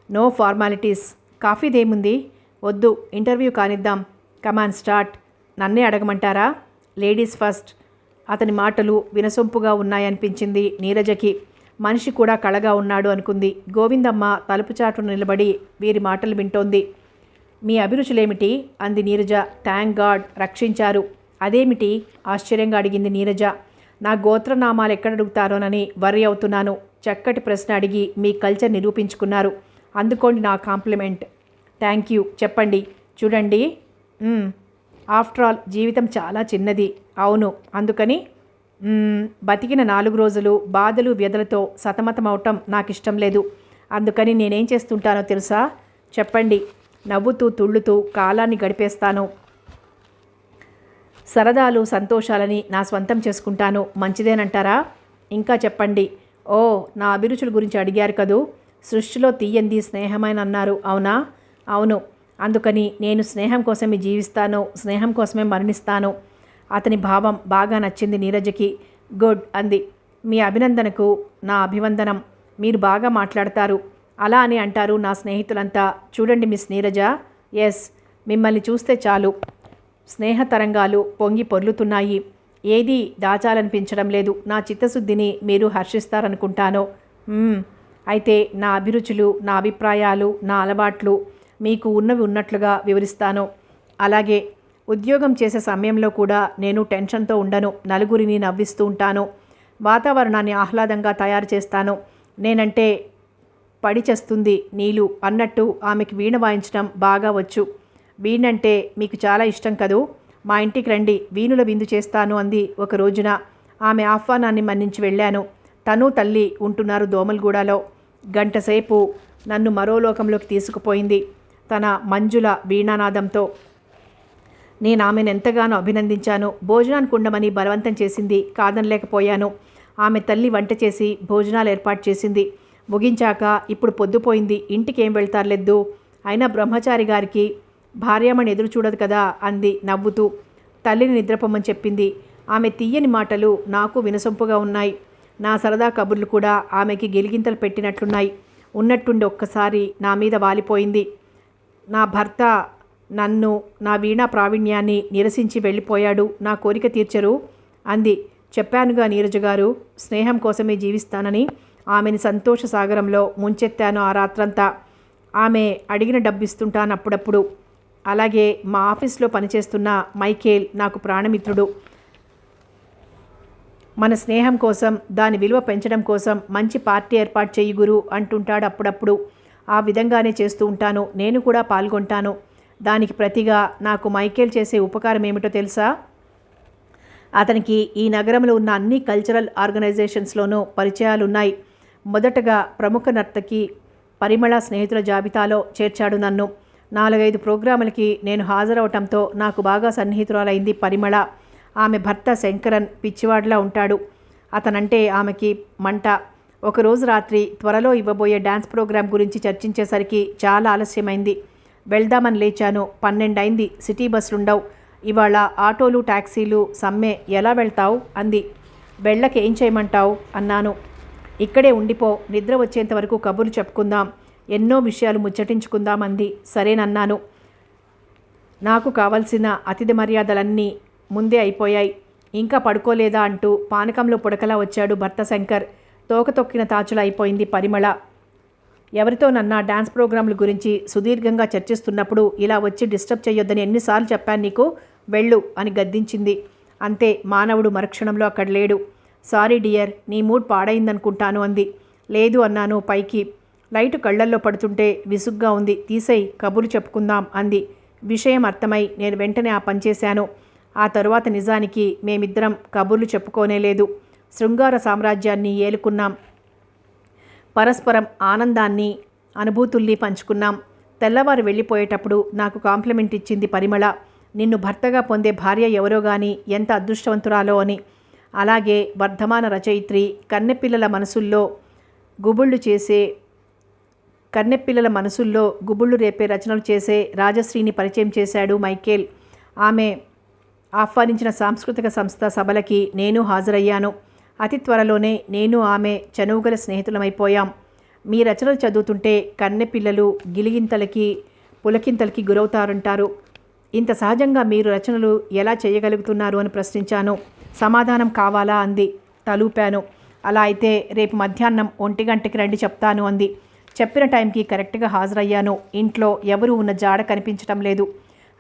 No formalities. కాఫీదేముంది? వద్దు, ఇంటర్వ్యూ కానిద్దాం. Come on start. నన్నే అడగమంటారా? Ladies first. అతని మాటలు వినసొంపుగా ఉన్నాయనిపించింది నీరజకి. మనిషి కూడా కళగా ఉన్నాడు అనుకుంది. గోవిందమ్మ తలుపు చాటును నిలబడి వీరి మాటలు వింటోంది. మీ అభిరుచులేమిటి అంది నీరజ. థ్యాంక్ గాడ్, రక్షించారు. అదేమిటి? ఆశ్చర్యంగా అడిగింది నీరజ. నా గోత్రనామాలు ఎక్కడడుగుతారోనని వర్రీ అవుతున్నాను. చక్కటి ప్రశ్న అడిగి మీ కల్చర్ నిరూపించుకున్నారు. అందుకోండి నా కాంప్లిమెంట్. Thank you. చెప్పండి. చూడండి, ఆఫ్టర్ ఆల్ జీవితం చాలా చిన్నది. అవును, అందుకని బతికిన 4 రోజులు బాధలు వ్యధలతో సతమతమవటం నాకు ఇష్టం లేదు. అందుకని నేనేం చేస్తుంటానో తెలుసా? చెప్పండి. నవ్వుతూ తుళ్ళుతూ కాలాన్ని గడిపేస్తాను. సరదాలు సంతోషాలని నా స్వంతం చేసుకుంటాను. మంచిదేనంటారా? ఇంకా చెప్పండి. ఓ, నా అభిరుచుల గురించి అడిగారు కదూ. సృష్టిలో తీయంది స్నేహమైన అన్నారు. అవునా? అవును. అందుకని నేను స్నేహం కోసమే జీవిస్తాను, స్నేహం కోసమే మరణిస్తాను. అతని భావం బాగా నచ్చింది నీరజకి. గుడ్ అంది. మీ అభినందనకు నా అభివందనం. మీరు బాగా మాట్లాడతారు. అలా అని అంటారు నా స్నేహితులంతా. చూడండి మిస్ నీరజ. ఎస్, మిమ్మల్ని చూస్తే చాలు స్నేహ తరంగాలు పొంగి పొర్లుతున్నాయి. ఏదీ దాచాలనిపించడం లేదు. నా చిత్తశుద్ధిని మీరు హర్షిస్తారనుకుంటాను. అయితే నా అభిరుచులు, నా అభిప్రాయాలు, నా అలవాట్లు మీకు ఉన్నవి ఉన్నట్లుగా వివరిస్తాను. అలాగే ఉద్యోగం చేసే సమయంలో కూడా నేను టెన్షన్తో ఉండను. నలుగురిని నవ్విస్తూ ఉంటాను. వాతావరణాన్ని ఆహ్లాదంగా తయారు చేస్తాను. నేనంటే పడి చేస్తుంది నీలు అన్నట్టు ఆమెకి వీణ వాయించడం బాగా వచ్చు. వీణంటే మీకు చాలా ఇష్టం కదూ. మా ఇంటికి రండి, వీణుల విందు చేస్తాను అంది ఒక రోజున. ఆమె ఆహ్వానాన్ని మన్నించి వెళ్ళాను. తను తల్లి ఉంటున్నారు దోమల్గూడలో. గంటసేపు నన్ను మరో లోకంలోకి తీసుకుపోయింది తన మంజుల వీణానాదంతో. నేను ఆమెను ఎంతగానో అభినందించాను. భోజనానికి ఉండమని బలవంతం చేసింది. కాదనలేకపోయాను. ఆమె తల్లి వంట చేసి భోజనాలు ఏర్పాటు చేసింది. ముగించాక ఇప్పుడు పొద్దుపోయింది, ఇంటికి ఏం వెళ్తారులేదు. అయినా బ్రహ్మచారి గారికి భార్యమని ఎదురు చూడదు కదా అంది నవ్వుతూ. తల్లిని నిద్రపోమని చెప్పింది. ఆమె తీయని మాటలు నాకు వినసొంపుగా ఉన్నాయి. నా సరదా కబుర్లు కూడా ఆమెకి గిలిగింతలు పెట్టినట్లున్నాయి. ఉన్నట్టుండి ఒక్కసారి నా మీద వాలిపోయింది. నా భర్త నన్ను, నా వీణా ప్రావీణ్యాన్ని నిరసించి వెళ్ళిపోయాడు. నా కోరిక తీర్చరు అంది. చెప్పానుగా నీరజ గారు, స్నేహం కోసమే జీవిస్తానని. ఆమెని సంతోష సాగరంలో ముంచెత్తాను ఆ రాత్రంతా. ఆమె అడిగిన డబ్బిస్తుంటాను అప్పుడప్పుడు. అలాగే మా ఆఫీస్లో పనిచేస్తున్న మైకేల్ నాకు ప్రాణమిత్రుడు. మన స్నేహం కోసం, దాని విలువ పెంచడం కోసం మంచి పార్టీ ఏర్పాటు చేయి గురు అంటుంటాడు అప్పుడప్పుడు. ఆ విధంగానే చేస్తూ ఉంటాను. నేను కూడా పాల్గొంటాను. దానికి ప్రతిగా నాకు మైకేల్ చేసే ఉపకారం ఏమిటో తెలుసా? అతనికి ఈ నగరంలో ఉన్న అన్ని కల్చరల్ ఆర్గనైజేషన్స్లోనూ పరిచయాలున్నాయి. మొదటగా ప్రముఖ నర్తకి పరిమళ స్నేహితుల జాబితాలో చేర్చాడు నన్ను. 4-5 ప్రోగ్రాములకి నేను హాజరవటంతో నాకు బాగా సన్నిహితురాలైంది పరిమళ. ఆమె భర్త శంకరన్ పిచ్చివాడిలా ఉంటాడు. అతనంటే ఆమెకి మంట. ఒకరోజు రాత్రి త్వరలో ఇవ్వబోయే డ్యాన్స్ ప్రోగ్రాం గురించి చర్చించేసరికి చాలా ఆలస్యమైంది. వెళ్దామని లేచాను. 12 అయింది. సిటీ బస్సులుండవు. ఇవాళ ఆటోలు ట్యాక్సీలు సమ్మె. ఎలా వెళ్తావు అంది. వెళ్ళకి ఏం చేయమంటావు అన్నాను. ఇక్కడే ఉండిపో, నిద్ర వచ్చేంత వరకు కబుర్లు చెప్పుకుందాం. ఎన్నో విషయాలు ముచ్చటించుకుందామంది. సరేనన్నాను. నాకు కావలసిన అతిథి మర్యాదలన్నీ ముందే అయిపోయాయి. ఇంకా పడుకోలేదా అంటూ పానకంలో పుడకలా వచ్చాడు భర్త శంకర్. తోక తొక్కిన తాచులా అయిపోయింది పరిమళ. ఎవరితోనన్నా డాన్స్ ప్రోగ్రాంల గురించి సుదీర్ఘంగా చర్చిస్తున్నప్పుడు ఇలా వచ్చి డిస్టర్బ్ చేయొద్దని ఎన్నిసార్లు చెప్పాను నీకు, వెళ్ళు అని గద్దించింది. అంతే, మానవుడు మరుక్షణంలో అక్కడ లేడు. సారీ డియర్, నీ మూడ్ పాడైందనుకుంటాను అంది. లేదు అన్నాను పైకి. లైటు కళ్ళల్లో పడుతుంటే విసుగ్గా ఉంది, తీసేయ్, కబుర్లు చెప్పుకుందాం అంది. విషయం అర్థమై నేను వెంటనే ఆ పనిచేశాను. ఆ తరువాత నిజానికి మేమిద్దరం కబుర్లు చెప్పుకోనేలేదు. శృంగార సామ్రాజ్యాన్ని ఏలుకున్నాం. పరస్పరం ఆనందాన్ని అనుభూతుల్ని పంచుకున్నాం. తెల్లవారు వెళ్ళిపోయేటప్పుడు నాకు కాంప్లిమెంట్ ఇచ్చింది పరిమళ. నిన్ను భర్తగా పొందే భార్య ఎవరో గాని ఎంత అదృష్టవంతురాలో అని. అలాగే వర్ధమాన రచయిత్రి, కన్నెపిల్లల మనసుల్లో గుబుళ్ళు రేపే రచనలు చేసే రాజశ్రీని పరిచయం చేశాడు మైకేల్. ఆమె ఆహ్వానించిన సాంస్కృతిక సంస్థ సభలకి నేను హాజరయ్యాను. అతి త్వరలోనే నేను ఆమె చనువుగల స్నేహితులమైపోయాం. మీ రచనలు చదువుతుంటే కన్నెపిల్లలు గిలిగింతలకి పులకింతలకి గురవుతారంటారు. ఇంత సహజంగా మీరు రచనలు ఎలా చేయగలుగుతున్నారు అని ప్రశ్నించాను. సమాధానం కావాలా అంది. తలూపాను. అలా అయితే రేపు మధ్యాహ్నం 1 గంటకి రండి చెప్తాను అంది. చెప్పిన టైంకి కరెక్ట్గా హాజరయ్యాను. ఇంట్లో ఎవరూ ఉన్న జాడ కనిపించటం లేదు.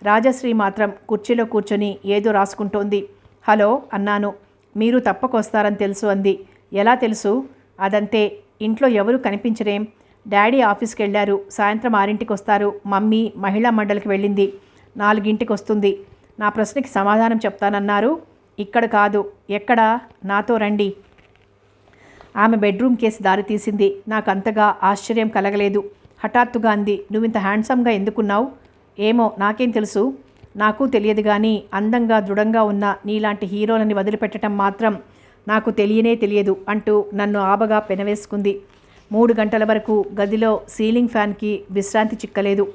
రాజశ్రీ మాత్రం కుర్చీలో కూర్చొని ఏదో రాసుకుంటోంది. హలో అన్నాను. మీరు తప్పకొస్తారని తెలుసు అంది. ఎలా తెలుసు? అదంతే, ఇంట్లో ఎవరూ కనిపించరేం. డాడీ ఆఫీస్కి వెళ్ళారు. సాయంత్రం 6ంటికి వస్తారు. మమ్మీ మహిళా మండలికి వెళ్ళింది. 4ంటికి వస్తుంది. నా ప్రశ్నకి సమాధానం చెప్తానన్నారు. ఇక్కడ కాదు. ఎక్కడా? నాతో రండి. ఆమె బెడ్రూమ్ కేసు దారి తీసింది. నాకంతగా ఆశ్చర్యం కలగలేదు. హఠాత్తుగా అంది, నువ్వింత హ్యాండ్సమ్గా ఎందుకున్నావు? ఏమో, నాకేం తెలుసు. నాకు తెలియదు కానీ అందంగా దృఢంగా ఉన్న నీలాంటి హీరోలని వదిలిపెట్టడం మాత్రం నాకు తెలియదు అంటూ నన్ను ఆబగా పెనవేసుకుంది. 3 గంటల వరకు గదిలో సీలింగ్ ఫ్యాన్కి విశ్రాంతి చిక్కలేదు.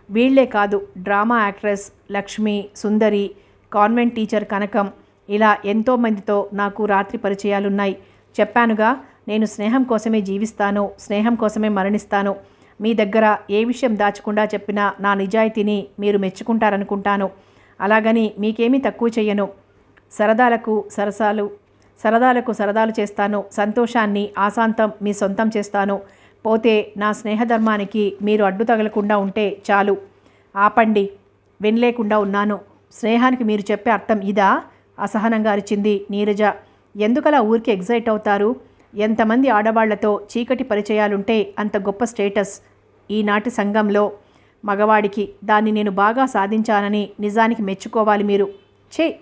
వీళ్లే కాదు, డ్రామా యాక్ట్రెస్ లక్ష్మి, సుందరి, కాన్వెంట్ టీచర్ కనకం, ఇలా ఎంతోమందితో నాకు రాత్రి పరిచయాలున్నాయి. చెప్పానుగా, నేను స్నేహం కోసమే జీవిస్తాను, స్నేహం కోసమే మరణిస్తాను. మీ దగ్గర ఏ విషయం దాచకుండా చెప్పినా నా నిజాయితీని మీరు మెచ్చుకుంటారనుకుంటాను. అలాగని మీకేమీ తక్కువ చెయ్యను. సరదాలకు సరదాలు చేస్తాను. సంతోషాన్ని ఆశాంతం మీ సొంతం చేస్తాను. పోతే నా స్నేహధర్మానికి మీరు అడ్డు తగలకుండా ఉంటే చాలు. ఆపండి, వినలేకుండా ఉన్నాను. స్నేహానికి మీరు చెప్పే అర్థం ఇదా? అసహనంగా అరిచింది నీరజ. ఎందుకలా ఊరికి ఎగ్జైట్ అవుతారు? ఎంతమంది ఆడవాళ్లతో చీకటి పరిచయాలుంటే అంత గొప్ప స్టేటస్ ఈనాటి సంఘంలో మగవాడికి. దాన్ని నేను బాగా సాధించానని నిజానికి మెచ్చుకోవాలి మీరు.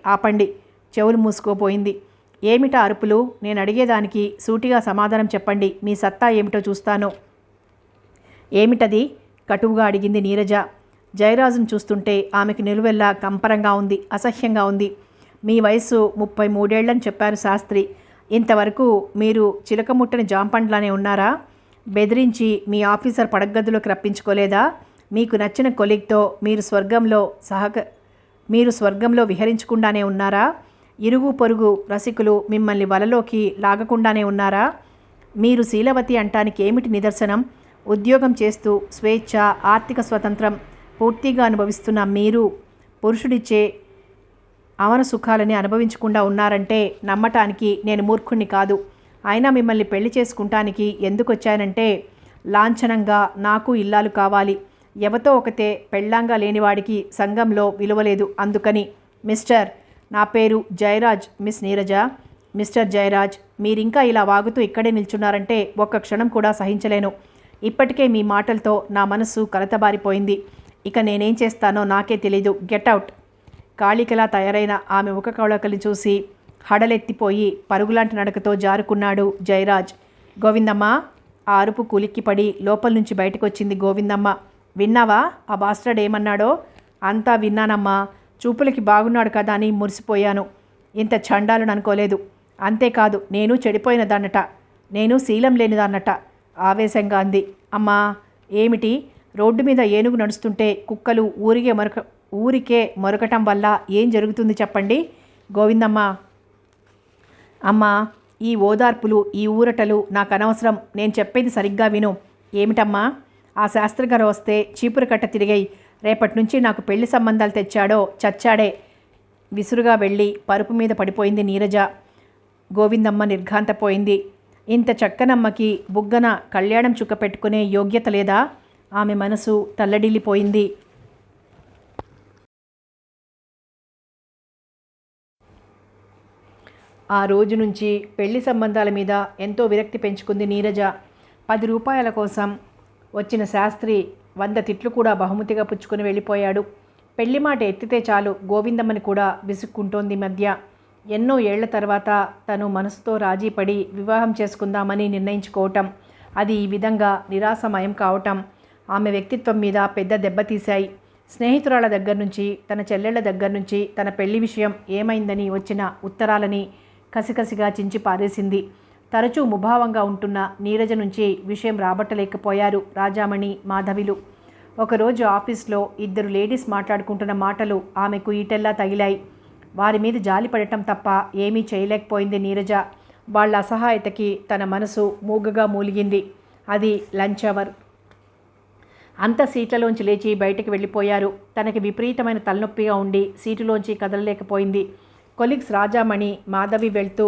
ఆపండి. చెవులు మూసుకోపోయింది. ఏమిటా అరుపులు? నేను అడిగేదానికి సూటిగా సమాధానం చెప్పండి. మీ సత్తా ఏమిటో చూస్తాను. ఏమిటది? కటువుగా అడిగింది నీరజ. జయరాజును చూస్తుంటే ఆమెకు నిలువెల్లా కంపరంగా ఉంది, అసహ్యంగా ఉంది. మీ వయసు 33 ఏళ్లని చెప్పారు శాస్త్రి. ఇంతవరకు మీరు చిలకముట్టని జాంపండ్లానే ఉన్నారా? బెదిరించి మీ ఆఫీసర్ పడగదిలోకి రప్పించుకోలేదా? మీకు నచ్చిన కొలీగ్తో మీరు స్వర్గంలో విహరించకుండానే ఉన్నారా? ఇరుగు పొరుగు రసికులు మిమ్మల్ని వలలోకి లాగకుండానే ఉన్నారా? మీరు శీలవతి అంటానికి ఏమిటి నిదర్శనం? ఉద్యోగం చేస్తూ స్వేచ్ఛ, ఆర్థిక స్వతంత్రం పూర్తిగా అనుభవిస్తున్న మీరు పురుషుడిచ్చే అవన సుఖాలని అనుభవించకుండా ఉన్నారంటే నమ్మటానికి నేను మూర్ఖుణ్ణి కాదు. అయినా మిమ్మల్ని పెళ్లి చేసుకుంటానికి ఎందుకు వచ్చానంటే, లాంఛనంగా నాకు ఇల్లాలు కావాలి. ఎవతో ఒకతే పెళ్ళాంగా లేనివాడికి సంఘంలో విలువలేదు. అందుకని. మిస్టర్, నా పేరు జయరాజ్, మిస్ నీరజ. మిస్టర్ జయరాజ్, మీరింకా ఇలా వాగుతూ ఇక్కడే నిల్చున్నారంటే ఒక్క క్షణం కూడా సహించలేను. ఇప్పటికే మీ మాటలతో నా మనసు కలతబారిపోయింది. ఇక నేనేం చేస్తానో నాకే తెలీదు. గెట్అవుట్. కాళికలా తయారైన ఆమె ముఖ కవళకలు చూసి హడలెత్తిపోయి పరుగులాంటి నడకతో జారుకున్నాడు జయరాజ్. గోవిందమ్మ! ఆ అరుపు కులిక్కిపడి లోపల నుంచి బయటకొచ్చింది గోవిందమ్మ. విన్నావా ఆ బాస్టర్డ్ ఏమన్నాడో? అంతా విన్నానమ్మా. చూపులకి బాగున్నాడు కదా అని మురిసిపోయాను. ఇంత చండాలను అనుకోలేదు. అంతేకాదు, నేను చెడిపోయిన దాన్నట, నేను శీలం లేనిదాన్నట ఆవేశంగా అంది. అమ్మా! ఏమిటి? రోడ్డు మీద ఏనుగు నడుస్తుంటే కుక్కలు ఊరికే మొరకటం వల్ల ఏం జరుగుతుంది చెప్పండి గోవిందమ్మ. అమ్మా, ఈ ఓదార్పులు, ఈ ఊరటలు నాకు అనవసరం. నేను చెప్పేది సరిగ్గా విను. ఏమిటమ్మా? ఆ శాస్త్రి గారు వస్తే చీపురు కట్ట తిరిగాయి. రేపటి నుంచి నాకు పెళ్లి సంబంధాలు తెచ్చాడో చచ్చాడే. విసురుగా వెళ్ళి పరుపు మీద పడిపోయింది నీరజ. గోవిందమ్మ నిర్ఘాంతపోయింది. ఇంత చక్కనమ్మకి బుగ్గన కళ్యాణం చుక్క పెట్టుకునే యోగ్యత లేదా? ఆమె మనసు తల్లడిల్లిపోయింది. ఆ రోజు నుంచి పెళ్లి సంబంధాల మీద ఎంతో విరక్తి పెంచుకుంది నీరజ. 10 రూపాయల కోసం వచ్చిన శాస్త్రి 100 తిట్లు కూడా బహుమతిగా పుచ్చుకొని వెళ్ళిపోయాడు. పెళ్లి మాట ఎత్తితే చాలు గోవిందమ్మని కూడా విసుక్కుంటోంది మధ్య. ఎన్నో ఏళ్ల తర్వాత తను మనసుతో రాజీపడి వివాహం చేసుకుందామని నిర్ణయించుకోవటం, అది ఈ విధంగా నిరాశమయం కావటం ఆమె వ్యక్తిత్వం మీద పెద్ద దెబ్బతీశాయి. స్నేహితురాల దగ్గర నుంచి, తన చెల్లెళ్ల దగ్గర నుంచి తన పెళ్లి విషయం ఏమైందని వచ్చిన ఉత్తరాలని కసికసిగా చించి పారేసింది. తరచూ ముభావంగా ఉంటున్న నీరజ నుంచి విషయం రాబట్టలేకపోయారు రాజామణి, మాధవిలు. ఒకరోజు ఆఫీస్లో 2 లేడీస్ మాట్లాడుకుంటున్న మాటలు ఆమెకు ఈటెల్లా తగిలాయి. వారి మీద జాలి పడటం తప్ప ఏమీ చేయలేకపోయింది నీరజ. వాళ్ళ అసహాయతకి తన మనసు మూగగా మూలిగింది. అది లంచ్ అవర్. అంత సీట్లలోంచి లేచి బయటికి వెళ్ళిపోయారు. తనకి విపరీతమైన తలనొప్పిగా ఉండి సీటులోంచి కదలలేకపోయింది. కొలీగ్స్ రాజామణి, మాధవి వెళ్తూ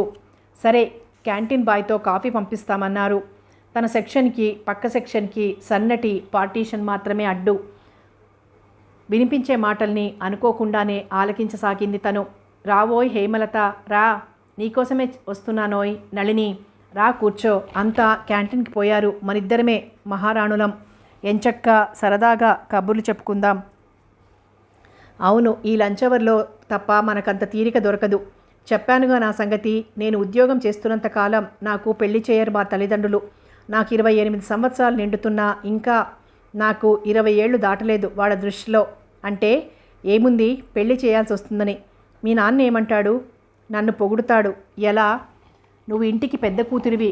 సరే క్యాంటీన్ బాయ్తో కాఫీ పంపిస్తామన్నారు. తన సెక్షన్కి పక్క సెక్షన్కి సన్నటి పార్టీషన్ మాత్రమే అడ్డు. వినిపించే మాటల్ని అనుకోకుండానే ఆలకించసాగింది తను. రావోయ్ హేమలత, రా, నీకోసమే వస్తున్నానోయ్. నళిని, రా కూర్చో. అంతా క్యాంటీన్కి పోయారు. మనిద్దరమే మహారాణులం. ఎంచక్క సరదాగా కబుర్లు చెప్పుకుందాం. అవును, ఈ లంచ్ అవర్లో తప్ప మనకంత తీరిక దొరకదు. చెప్పానుగా నా సంగతి. నేను ఉద్యోగం చేస్తున్నంత కాలం నాకు పెళ్లి చేయరు మా తల్లిదండ్రులు. నాకు 28 సంవత్సరాలు నిండుతున్నా ఇంకా నాకు 20 ఏళ్ళు దాటలేదు వాళ్ళ దృష్టిలో. అంటే ఏముంది, పెళ్లి చేయాల్సి వస్తుందని. మీ నాన్న ఏమంటాడు? నన్ను పొగుడుతాడు. ఎలా? నువ్వు ఇంటికి పెద్ద కూతురివి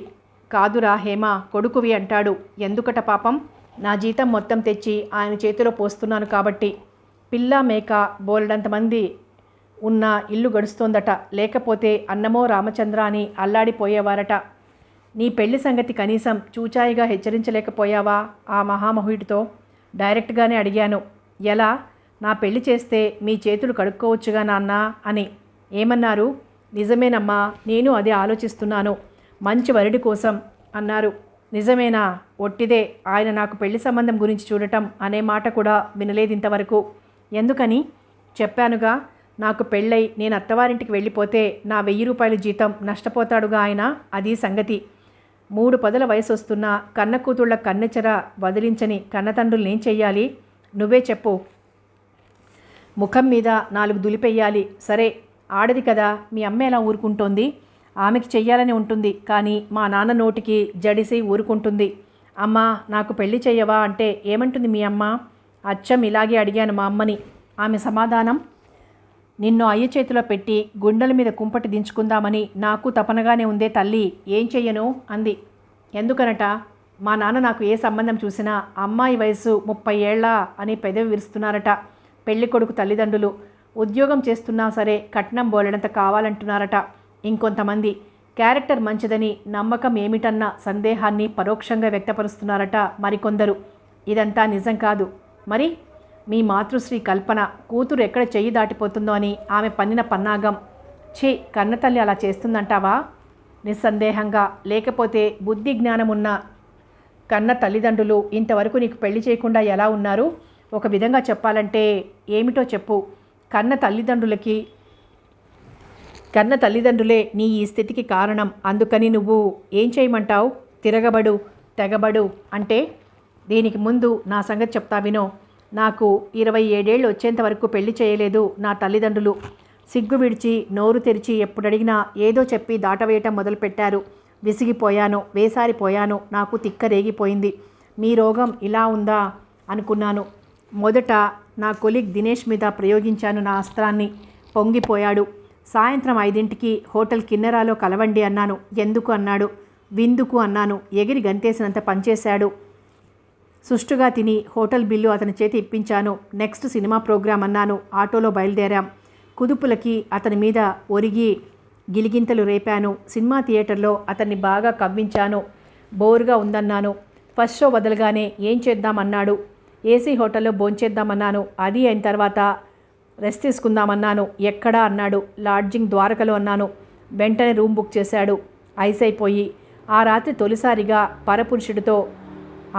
కాదురా హేమ, కొడుకువి అంటాడు. ఎందుకట పాపం? నా జీతం మొత్తం తెచ్చి ఆయన చేతిలో పోస్తున్నాను కాబట్టి. పిల్ల మేక బోలెడంతమంది ఉన్న ఇల్లు గడుస్తోందట. లేకపోతే అన్నమో రామచంద్ర అని అల్లాడిపోయేవారట. నీ పెళ్లి సంగతి కనీసం చూచాయిగా హెచ్చరించలేకపోయావా ఆ మహామహుడితో? డైరెక్ట్గానే అడిగాను. ఎలా? నా పెళ్లి చేస్తే మీ చేతులు కడుక్కోవచ్చుగా నాన్న అని. ఏమన్నారు? నిజమేనమ్మా, నేను అదే ఆలోచిస్తున్నాను. మంచి వరుడి కోసం అన్నారు. నిజమేనా? ఒట్టిదే. ఆయన నాకు పెళ్లి సంబంధం గురించి చూడటం అనే మాట కూడా వినలేదు ఇంతవరకు. ఎందుకని? చెప్పానుగా, నాకు పెళ్ళై నేను అత్తవారింటికి వెళ్ళిపోతే నా 1000 రూపాయల జీతం నష్టపోతాడుగా ఆయన. అది సంగతి. 3 పదుల వయసు వస్తున్న కన్న కూతుళ్ళ కన్నెచెర వదిలించని కన్నతండ్రులనేం చెయ్యాలి? నువ్వే చెప్పు. ముఖం మీద 4 దులిపెయ్యాలి. సరే, ఆడది కదా, మీ అమ్మ ఎలా ఊరుకుంటోంది? ఆమెకి చెయ్యాలని ఉంటుంది, కానీ మా నాన్న నోటికి జడిసి ఊరుకుంటుంది. అమ్మా, నాకు పెళ్లి చెయ్యవా అంటే ఏమంటుంది మీ అమ్మ? అచ్చం ఇలాగే అడిగాను మా అమ్మని. ఆమె సమాధానం, నిన్ను అయ్య చేతిలో పెట్టి గుండెల మీద కుంపటి దించుకుందామని నాకు తపనగానే ఉందే తల్లి, ఏం చెయ్యను అంది. ఎందుకనట? మా నాన్న నాకు ఏ సంబంధం చూసినా అమ్మాయి వయసు 30 ఏళ్ళ అని పెదవి విరుస్తున్నారట పెళ్లి కొడుకు తల్లిదండ్రులు. ఉద్యోగం చేస్తున్నా సరే కట్నం బోలెడంత కావాలంటున్నారట. ఇంకొంతమంది క్యారెక్టర్ మంచిదని నమ్మకం ఏమిటన్న సందేహాన్ని పరోక్షంగా వ్యక్తపరుస్తున్నారట మరికొందరు. ఇదంతా నిజం కాదు. మరి మీ మాతృశ్రీ కల్పన కూతురు ఎక్కడ చెయ్యి దాటిపోతుందో అని ఆమె పన్నిన పన్నాగం. ఛీ, కన్నతల్లి అలా చేస్తుందంటావా? నిస్సందేహంగా. లేకపోతే బుద్ధి జ్ఞానం ఉన్న కన్న తల్లిదండ్రులు ఇంతవరకు నీకు పెళ్లి చేయకుండా ఎలా ఉన్నారు? ఒక విధంగా చెప్పాలంటే ఏమిటో చెప్పు. కన్న తల్లిదండ్రులే నీ ఈ స్థితికి కారణం. అందుకని నువ్వు ఏం చేయమంటావు? తిరగబడు, తెగబడు అంటే? దీనికి ముందు నా సంగతి చెప్తా వినో. నాకు 27 ఏళ్ళు వచ్చేంత వరకు పెళ్లి చేయలేదు నా తల్లిదండ్రులు. సిగ్గు విడిచి నోరు తెరిచి ఎప్పుడడిగినా ఏదో చెప్పి దాటవేయటం మొదలుపెట్టారు. విసిగిపోయాను, వేసారిపోయాను. నాకు తిక్క రేగిపోయింది. మీ రోగం ఇలా ఉందా అనుకున్నాను. మొదట నా కొలీగ్ దినేష్ మీద ప్రయోగించాను నా అస్త్రాన్ని. పొంగిపోయాడు. సాయంత్రం 5ంటికి హోటల్ కిన్నెరాలో కలవండి అన్నాను. ఎందుకు అన్నాడు. విందుకు అన్నాను. ఎగిరి గంతేసినంత పనిచేశాడు. సుష్టుగా తిని హోటల్ బిల్లు అతని చేతి ఇప్పించాను. నెక్స్ట్ సినిమా ప్రోగ్రాం అన్నాను. ఆటోలో బయలుదేరాం. కుదుపులకి అతని మీద ఒరిగి గిలిగింతలు రేపాను. సినిమా థియేటర్లో అతన్ని బాగా కవ్వించాను. బోరుగా ఉందన్నాను. ఫస్ట్ షో వదలగానే ఏం చేద్దామన్నాడు. ఏసీ హోటల్లో భోంచేద్దామన్నాను. అది అయిన తర్వాత రెస్ట్ తీసుకుందామన్నాను. ఎక్కడా అన్నాడు. లాడ్జింగ్ ద్వారకలో అన్నాను. వెంటనే రూమ్ బుక్ చేశాడు. ఐస్ అయిపోయి ఆ రాత్రి తొలిసారిగా పరపురుషుడితో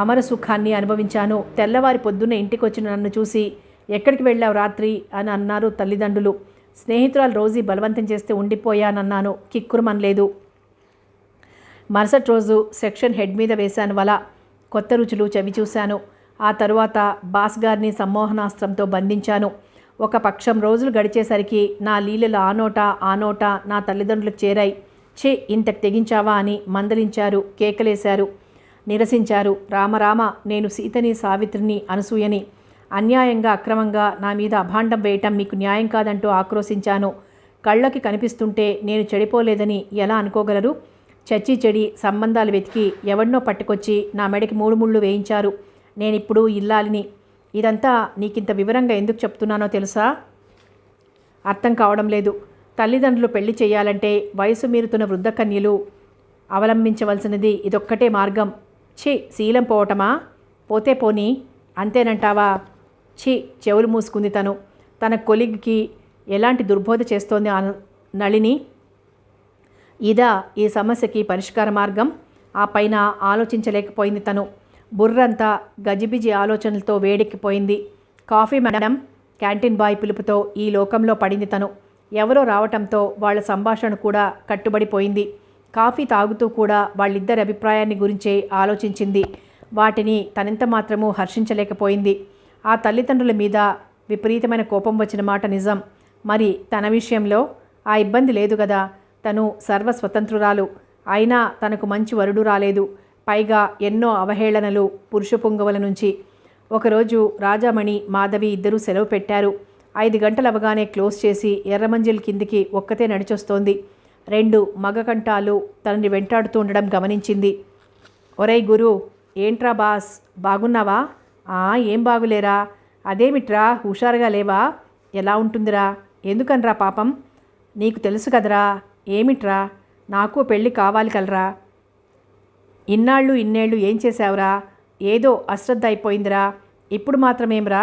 అమర సుఖాన్ని అనుభవించాను. తెల్లవారి పొద్దున్న ఇంటికొచ్చిన నన్ను చూసి ఎక్కడికి వెళ్ళావు రాత్రి అని అన్నారు తల్లిదండ్రులు. స్నేహితురాలు రోజీ బలవంతం చేస్తే ఉండిపోయానన్నాను. కిక్కురుమనలేదు. మరుసటి రోజు సెక్షన్ హెడ్ మీద వేశాను వల. కొత్త రుచులు చవి చూశాను. ఆ తరువాత బాస్ గారిని సమ్మోహనాస్త్రంతో బంధించాను. ఒక పక్షం రోజులు గడిచేసరికి నా లీలలు ఆ నోట నా తల్లిదండ్రులకు చేరాయి. ఛే, ఇంతకు తెగించావా అని మందలించారు, కేకలేశారు, నిరసించారు. రామరామ, నేను సీతని, సావిత్రిని, అనసూయని అన్యాయంగా అక్రమంగా నా మీద అభాండం వేయటం మీకు న్యాయం కాదంటూ ఆక్రోశించాను. కళ్ళకి కనిపిస్తుంటే నేను చెడిపోలేదని ఎలా అనుకోగలరు? చచ్చి చెడి సంబంధాలు వెతికి ఎవడినో పట్టుకొచ్చి నా మెడకి 3 ముళ్ళు వేయించారు. నేనిప్పుడు ఇల్లాలిని. ఇదంతా నీకింత వివరంగా ఎందుకు చెప్తున్నానో తెలుసా? అర్థం కావడం లేదు. తల్లిదండ్రులు పెళ్లి చేయాలంటే వయసు మీరుతున్న వృద్ధ కన్యలు అవలంబించవలసినది ఇదొక్కటే మార్గం. ఛీ, శీలం పోవటమా? పోతే పోనీ, అంతేనంటావా? ఛీ, చెవులు మూసుకుంది తను. తన కొలిగ్కి ఎలాంటి దుర్బోధ చేస్తోంది నళిని. ఇదా ఈ సమస్యకి పరిష్కార మార్గం? ఆ పైన ఆలోచించలేకపోయింది తను. బుర్రంతా గజిబిజి ఆలోచనలతో వేడెక్కిపోయింది. కాఫీ మేడం, క్యాంటీన్ బాయ్ పిలుపుతో ఈ లోకంలో పడింది తను. ఎవరో రావటంతో వాళ్ళ సంభాషణ కూడా కట్టుబడిపోయింది. కాఫీ తాగుతూ కూడా వాళ్ళిద్దరి అభిప్రాయాన్ని గురించే ఆలోచించింది. వాటిని తనెంత మాత్రమూ హర్షించలేకపోయింది. ఆ తల్లిదండ్రుల మీద విపరీతమైన కోపం వచ్చిన మాట నిజం. మరి తన విషయంలో ఆ ఇబ్బంది లేదు కదా. తను సర్వస్వతంత్రురాలు. అయినా తనకు మంచి వరుడు రాలేదు. పైగా ఎన్నో అవహేళనలు పురుష పుంగవుల నుంచి. ఒకరోజు రాజామణి, మాధవి ఇద్దరూ సెలవు పెట్టారు. 5 గంటలు అవగానే క్లోజ్ చేసి ఎర్రమంజిల్ కిందికి ఒక్కతే నడిచొస్తోంది. 2 మగకంఠాలు తనని వెంటాడుతూ ఉండడం గమనించింది. ఒరేయ్ గురు, ఏంట్రా బాస్, బాగున్నావా? ఏం బాగులేరా? అదేమిట్రా, హుషారుగా లేవా? ఎలా ఉంటుందిరా? ఎందుకనరా పాపం? నీకు తెలుసు కదరా. ఏమిట్రా? నాకు పెళ్ళి కావాలి కలరా. ఇన్నేళ్ళు ఏం చేశావురా? ఏదో అశ్రద్ధ అయిపోయిందిరా. ఇప్పుడు మాత్రమేమ్రా,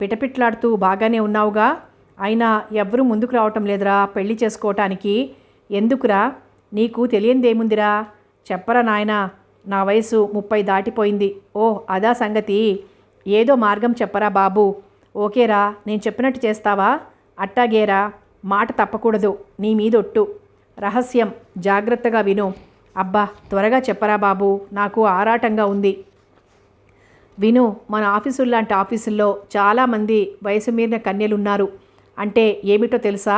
పిటపిట్లాడుతూ బాగానే ఉన్నావుగా. అయినా ఎవ్వరూ ముందుకు రావటం లేదురా పెళ్లి చేసుకోవటానికి. ఎందుకురా? నీకు తెలియందేముందిరా? చెప్పరా నాయనా, నా వయసు 30 దాటిపోయింది. ఓ అదా సంగతి. ఏదో మార్గం చెప్పరా బాబు. ఓకేరా, నేను చెప్పినట్టు చేస్తావా? అట్టాగేరా, మాట తప్పకూడదు. నీ మీదొట్టు. రహస్యం, జాగ్రత్తగా విను. అబ్బా, త్వరగా చెప్పరా బాబు, నాకు ఆరాటంగా ఉంది. విను, మన ఆఫీసుల్లాంటి ఆఫీసుల్లో చాలామంది వయసు మీరిన కన్యలున్నారు. అంటే ఏమిటో తెలుసా?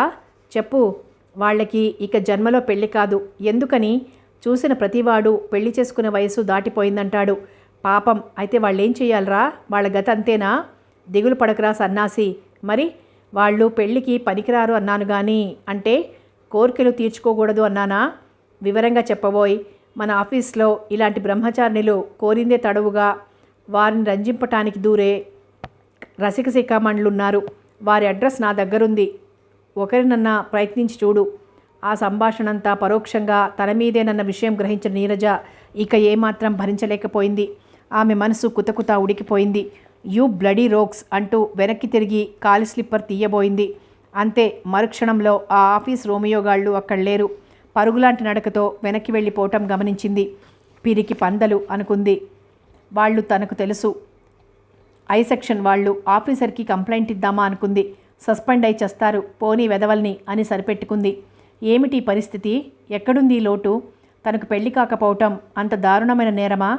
చెప్పు. వాళ్ళకి ఇక జన్మలో పెళ్ళి కాదు. ఎందుకని? చూసిన ప్రతివాడు పెళ్లి చేసుకునే వయసు దాటిపోయిందంటాడు. పాపం, అయితే వాళ్ళేం చేయాలరా? వాళ్ళ గత అంతేనా? దిగులు పడకరా సన్నాసి. మరి వాళ్ళు పెళ్ళికి పనికిరారు అన్నాను కానీ, అంటే కోరికలు తీర్చుకోకూడదు అన్నానా? వివరంగా చెప్పబోయ్. మన ఆఫీస్లో ఇలాంటి బ్రహ్మచారిణులు కోరిందే తడవుగా వారిని రంజింపటానికి దూరే రసిక శిఖామణులున్నారు. వారి అడ్రస్ నా దగ్గరుంది. ఒకరినన్నా ప్రయత్నించి చూడు. ఆ సంభాషణంతా పరోక్షంగా తన మీదేనన్న విషయం గ్రహించిన నీరజ ఇక ఏమాత్రం భరించలేకపోయింది. ఆమె మనసు కుతకుత ఉడికిపోయింది. యూ బ్లడీ రోగ్స్ అంటూ వెనక్కి తిరిగి కాలి స్లిప్పర్ తీయబోయింది. అంతే, మరుక్షణంలో ఆ ఆఫీస్ రోమియోగాళ్ళు అక్కడ లేరు. పరుగులాంటి నడకతో వెనక్కి వెళ్ళిపోవటం గమనించింది. పిరికి పందలు అనుకుంది. వాళ్ళు తనకు తెలుసు. ఐ సెక్షన్ వాళ్ళు. ఆఫీసర్కి కంప్లైంట్ ఇద్దామా అనుకుంది. సస్పెండ్ అయి చేస్తారు, పోనీ వెదవల్ని అని సరిపెట్టుకుంది. ఏమిటి పరిస్థితి? ఎక్కడుంది లోటు? తనకు పెళ్లి కాకపోవటం అంత దారుణమైన నేరమా?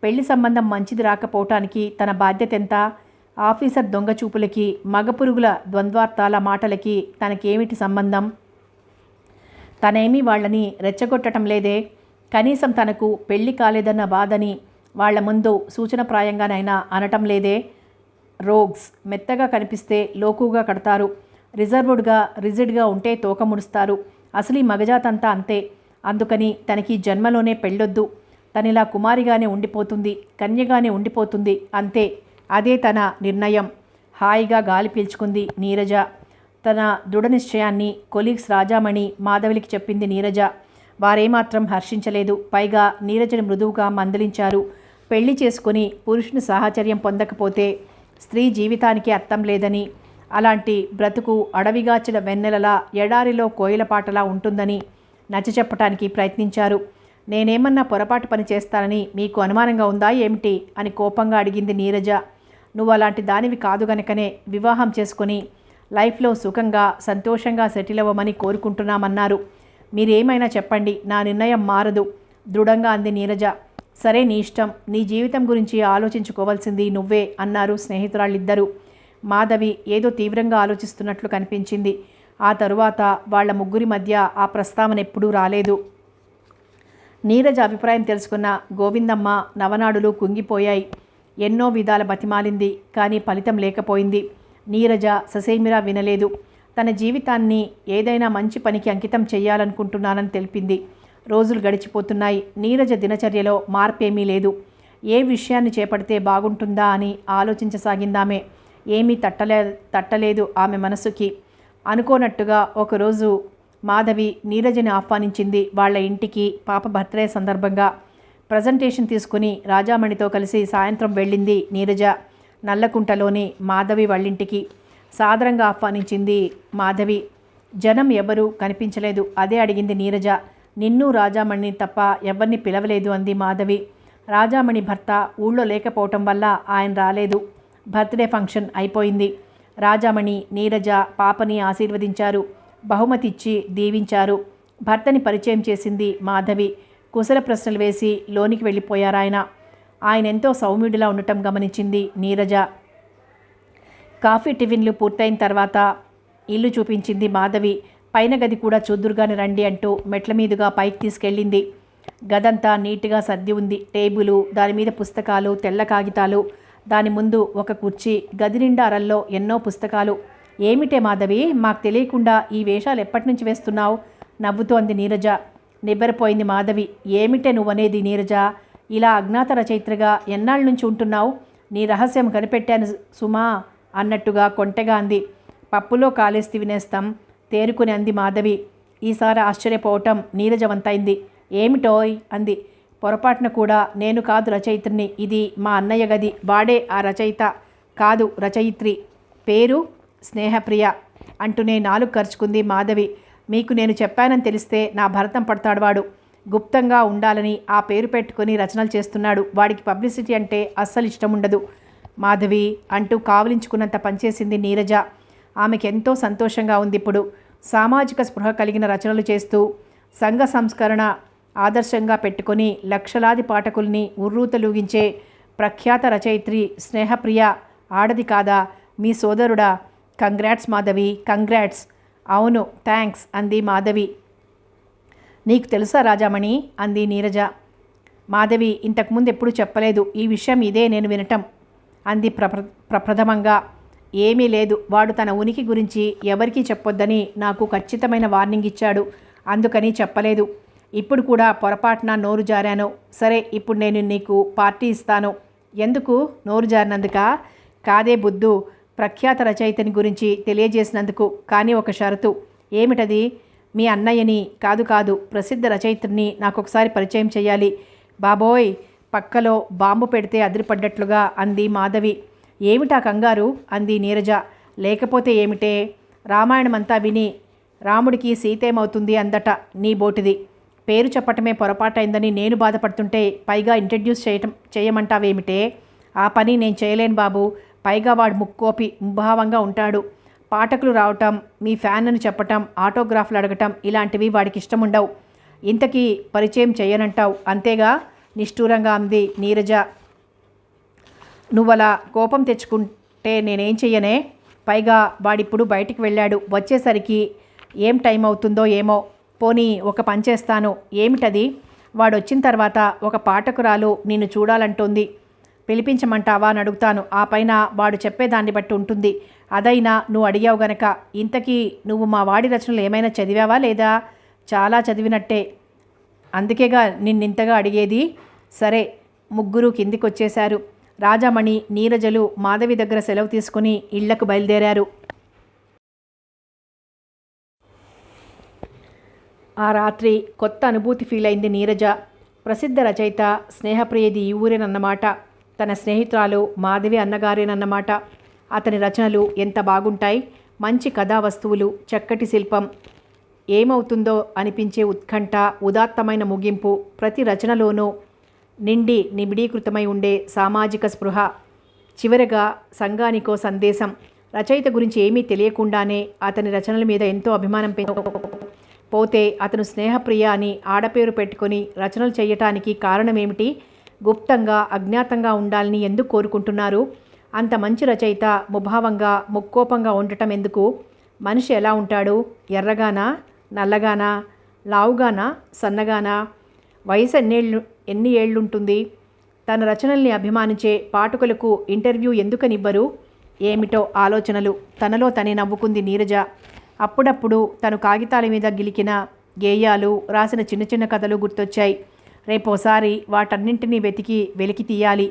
పెళ్లి సంబంధం మంచిది రాకపోవటానికి తన బాధ్యత ఎంత? ఆఫీసర్ దొంగ చూపులకి, మగపురుగుల ద్వంద్వార్థాల మాటలకి తనకేమిటి సంబంధం? తనేమీ వాళ్ళని రెచ్చగొట్టడం లేదే. కనీసం తనకు పెళ్లి కాలేదన్న బాధని వాళ్ల ముందు సూచనప్రాయంగానైనా అనటం లేదే. రోగ్స్ మెత్తగా కనిపిస్తే లోకుగా కడతారు. రిజర్వ్డ్గా రిజిడ్గా ఉంటే తోక ముడుస్తారు. అసలు ఈ మగజాతంతా అంతే. అందుకని తనకి జన్మలోనే పెళ్ళొద్దు. తనిలా కుమారిగానే ఉండిపోతుంది, కన్యగానే ఉండిపోతుంది, అంతే. అదే తన నిర్ణయం. హాయిగా గాలి పీల్చుకుంది నీరజ. తన దృఢ నిశ్చయాన్ని కొలీగ్స్ రాజామణి, మాధవిలికి చెప్పింది నీరజ. వారేమాత్రం హర్షించలేదు. పైగా నీరజని మృదువుగా మందలించారు. పెళ్లి చేసుకుని పురుషుని సాహచర్యం పొందకపోతే స్త్రీ జీవితానికి అర్థం లేదని, అలాంటి బ్రతుకు అడవిగాచిన వెన్నెలలా ఎడారిలో కోయిలపాటలా ఉంటుందని నచ్చచెప్పటానికి ప్రయత్నించారు. నేనేమన్నా పొరపాటు పని చేస్తానని మీకు అనుమానంగా ఉందా ఏమిటి అని కోపంగా అడిగింది నీరజ. నువ్వు అలాంటి దానివి కాదు గనుకనే వివాహం చేసుకొని లైఫ్లో సుఖంగా సంతోషంగా సెటిల్ అవ్వమని కోరుకుంటున్నామన్నారు. మీరేమైనా చెప్పండి, నా నిర్ణయం మారదు దృఢంగా అంది నీరజ. సరే, నీ ఇష్టం, నీ జీవితం గురించి ఆలోచించుకోవాల్సింది నువ్వే అన్నారు స్నేహితురాళ్ళిద్దరూ. మాధవి ఏదో తీవ్రంగా ఆలోచిస్తున్నట్లు కనిపించింది. ఆ తరువాత వాళ్ళ ముగ్గురి మధ్య ఆ ప్రస్తావన ఎప్పుడూ రాలేదు. నీరజ అభిప్రాయం తెలుసుకున్న గోవిందమ్మ నవనాడులు కుంగిపోయాయి. ఎన్నో విధాల బతిమాలింది, కానీ ఫలితం లేకపోయింది. నీరజ ససేమిరా వినలేదు. తన జీవితాన్ని ఏదైనా మంచి పనికి అంకితం చేయాలనుకుంటున్నానని తెలిపింది. రోజులు గడిచిపోతున్నాయి. నీరజ దినచర్యలో మార్పేమీ లేదు. ఏ విషయాన్ని చేపడితే బాగుంటుందా అని ఆలోచించసాగిందామే. ఏమీ తట్టలేదు ఆమె మనసుకి. అనుకోనట్టుగా ఒకరోజు మాధవి నీరజని ఆహ్వానించింది వాళ్ళ ఇంటికి. పాప బర్త్డే సందర్భంగా ప్రజెంటేషన్ తీసుకుని రాజామణితో కలిసి సాయంత్రం వెళ్ళింది నీరజ నల్లకుంటలోని మాధవి వాళ్ళింటికి. సాదరంగా ఆహ్వానించింది మాధవి. జనం ఎవరూ కనిపించలేదు. అదే అడిగింది నీరజ. నిన్ను రాజామణిని తప్ప ఎవరిని పిలవలేదు అంది మాధవి. రాజామణి భర్త ఊళ్ళో లేకపోవటం వల్ల ఆయన రాలేదు. బర్త్డే ఫంక్షన్ అయిపోయింది. రాజామణి నీరజ పాపని ఆశీర్వదించారు. బహుమతి ఇచ్చి దీవించారు. భర్తని పరిచయం చేసింది మాధవి. కుశల ప్రశ్నలు వేసి లోనికి వెళ్ళిపోయారాయన. ఆయన ఎంతో సౌమ్యుడిలా ఉండటం గమనించింది నీరజ. కాఫీ టిఫిన్లు పూర్తయిన తర్వాత ఇల్లు చూపించింది మాధవి. పైన గది కూడా చూద్దురుగాని రండి అంటూ మెట్ల మీదుగా పైకి తీసుకెళ్ళింది. గదంతా నీట్గా సర్ది ఉంది. టేబులు, దానిమీద పుస్తకాలు, తెల్ల కాగితాలు, దాని ముందు ఒక కుర్చీ, గది నిండా అరల్లో ఎన్నో పుస్తకాలు. ఏమిటే మాధవి, మాకు తెలియకుండా ఈ వేషాలు ఎప్పటి నుంచి వేస్తున్నావు నవ్వుతూ అంది నీరజ. నిబ్బరపోయింది మాధవి. ఏమిటే నువ్వనేది నీరజ? ఇలా అజ్ఞాత రచయిత్రిగా ఎన్నాళ్ళ నుంచి ఉంటున్నావు? నీ రహస్యం కనిపెట్టాను సుమా అన్నట్టుగా కొంటెగా అంది. పప్పులో కాలేసి వినేస్తాం తేరుకుని అంది మాధవి. ఈసారి ఆశ్చర్యపోవటం నీరజ వంతైంది. ఏమిటోయ్ అంది. పొరపాటున కూడా నేను కాదు రచయిత్రిని, ఇది మా అన్నయ్య గది. వాడే ఆ రచయిత కాదు రచయిత్రి. పేరు స్నేహప్రియ అంటూనే నాలుగు ఖర్చుకుంది మాధవి. మీకు నేను చెప్పానని తెలిస్తే నా భరతం పడతాడు వాడు. గుప్తంగా ఉండాలని ఆ పేరు పెట్టుకుని రచనలు చేస్తున్నాడు. వాడికి పబ్లిసిటీ అంటే అస్సలు ఇష్టం ఉండదు మాధవి అంటూ కావలించుకున్నంత పనిచేసింది నీరజ. ఆమెకెంతో సంతోషంగా ఉంది. ఇప్పుడు సామాజిక స్పృహ కలిగిన రచనలు చేస్తూ సంఘ సంస్కరణ ఆదర్శంగా పెట్టుకొని లక్షలాది పాఠకుల్ని ఉర్రూతలూగించే ప్రఖ్యాత రచయిత్రి స్నేహప్రియ ఆడది కాదా? మీ సోదరుడా? Congrats Madhavi, congrats. అవును, థ్యాంక్స్ అంది మాధవి. నీకు తెలుసా రాజామణి అంది నీరజ. మాధవి ఇంతకుముందు ఎప్పుడూ చెప్పలేదు ఈ విషయం. ఇదే నేను వినటం అంది ప్రప్రథమంగా. ఏమీ లేదు, వాడు తన ఉనికి గురించి ఎవరికీ చెప్పొద్దని నాకు ఖచ్చితమైన వార్నింగ్ ఇచ్చాడు. అందుకని చెప్పలేదు. ఇప్పుడు కూడా పొరపాటున నోరు జారాను. సరే, ఇప్పుడు నేను నీకు పార్టీ ఇస్తాను. ఎందుకు? నోరు జారినందుక? కాదే బుద్ధు, ప్రఖ్యాత రచయితని గురించి తెలియజేసినందుకు. కానీ ఒక షరతు. ఏమిటది? మీ అన్నయ్యని కాదు ప్రసిద్ధ రచయిత్రిని నాకొకసారి పరిచయం చేయాలి. బాబోయ్, పక్కలో బాంబు పెడితే అదిరిపడ్డట్లుగా అంది మాధవి. ఏమిటా కంగారు అంది నీరజ. లేకపోతే ఏమిటే, రామాయణమంతా విని రాముడికి సీతేమవుతుంది అందట నీ బోటిది. పేరు చెప్పటమే పొరపాటైందని నేను బాధపడుతుంటే పైగా ఇంట్రడ్యూస్ చేయమంటావేమిటే? ఆ పని నేను చేయలేను బాబు. పైగా వాడు ముక్కోపి ముభావంగా ఉంటాడు. పాఠకులు రావటం, మీ ఫ్యాన్ అని చెప్పటం, ఆటోగ్రాఫ్లు అడగటం ఇలాంటివి వాడికి ఇష్టముండవు. ఇంతకీ పరిచయం చేయనంటావు అంతేగా? నిష్ఠూరంగా అంది నీరజ. నువ్వలా కోపం తెచ్చుకుంటే నేనేం చెయ్యనే? పైగా వాడిప్పుడు బయటికి వెళ్ళాడు. వచ్చేసరికి ఏం టైం అవుతుందో ఏమో. పోనీ ఒక పని చేస్తాను. ఏమిటది? వాడొచ్చిన తర్వాత ఒక పాఠకురాలు నిన్ను చూడాలంటోంది. పిలిపించమంటావా అని అడుగుతాను. ఆ పైన వాడు చెప్పేదాన్ని బట్టి ఉంటుంది. అదైనా నువ్వు అడిగావు గనక. ఇంతకీ నువ్వు మా వాడి రచనలు ఏమైనా చదివావా లేదా? చాలా చదివినట్టే, అందుకేగా నిన్నింతగా అడిగేది. సరే, ముగ్గురు కిందికొచ్చేశారు. రాజామణి, నీరజలు మాధవి దగ్గర సెలవు తీసుకుని ఇళ్లకు బయలుదేరారు. ఆ రాత్రి కొత్త అనుభూతి ఫీల్ అయింది నీరజ. ప్రసిద్ధ రచయిత స్నేహప్రియది ఈ ఊరేనన్నమాట. తన స్నేహితురాలు మాధవి అన్నగారేనన్నమాట. అతని రచనలు ఎంత బాగుంటాయి. మంచి కథా వస్తువులు, చక్కటి శిల్పం, ఏమవుతుందో అనిపించే ఉత్కంఠ, ఉదాత్తమైన ముగింపు, ప్రతి రచనలోనూ నిండి నిబిడీకృతమై ఉండే సామాజిక స్పృహ, చివరగా సంఘానికో సందేశం. రచయిత గురించి ఏమీ తెలియకుండానే అతని రచనల మీద ఎంతో అభిమానం పోతే అతను స్నేహప్రియ అని ఆడపేరు పెట్టుకొని రచనలు చేయటానికి కారణమేమిటి? గుప్తంగా అజ్ఞాతంగా ఉండాలని ఎందుకు కోరుకుంటున్నారు? అంత మంచి రచయిత ముభావంగా ముక్కోపంగా ఉండటం ఎందుకు? మనిషి ఎలా ఉంటాడు? ఎర్రగానా, నల్లగానా, లావుగానా, సన్నగానా? వయసు ఎన్ని ఏళ్లుంటుంది? తన రచనల్ని అభిమానించే పాఠకులకు ఇంటర్వ్యూ ఎందుకనివ్వరు? ఏమిటో ఆలోచనలు. తనలో తనే నవ్వుకుంది నీరజ. అప్పుడప్పుడు తను కాగితాల మీద గిలికిన గేయాలు, రాసిన చిన్న చిన్న కథలు గుర్తొచ్చాయి. రేపోసారి వాటన్నింటినీ వెలికి తీయాలి.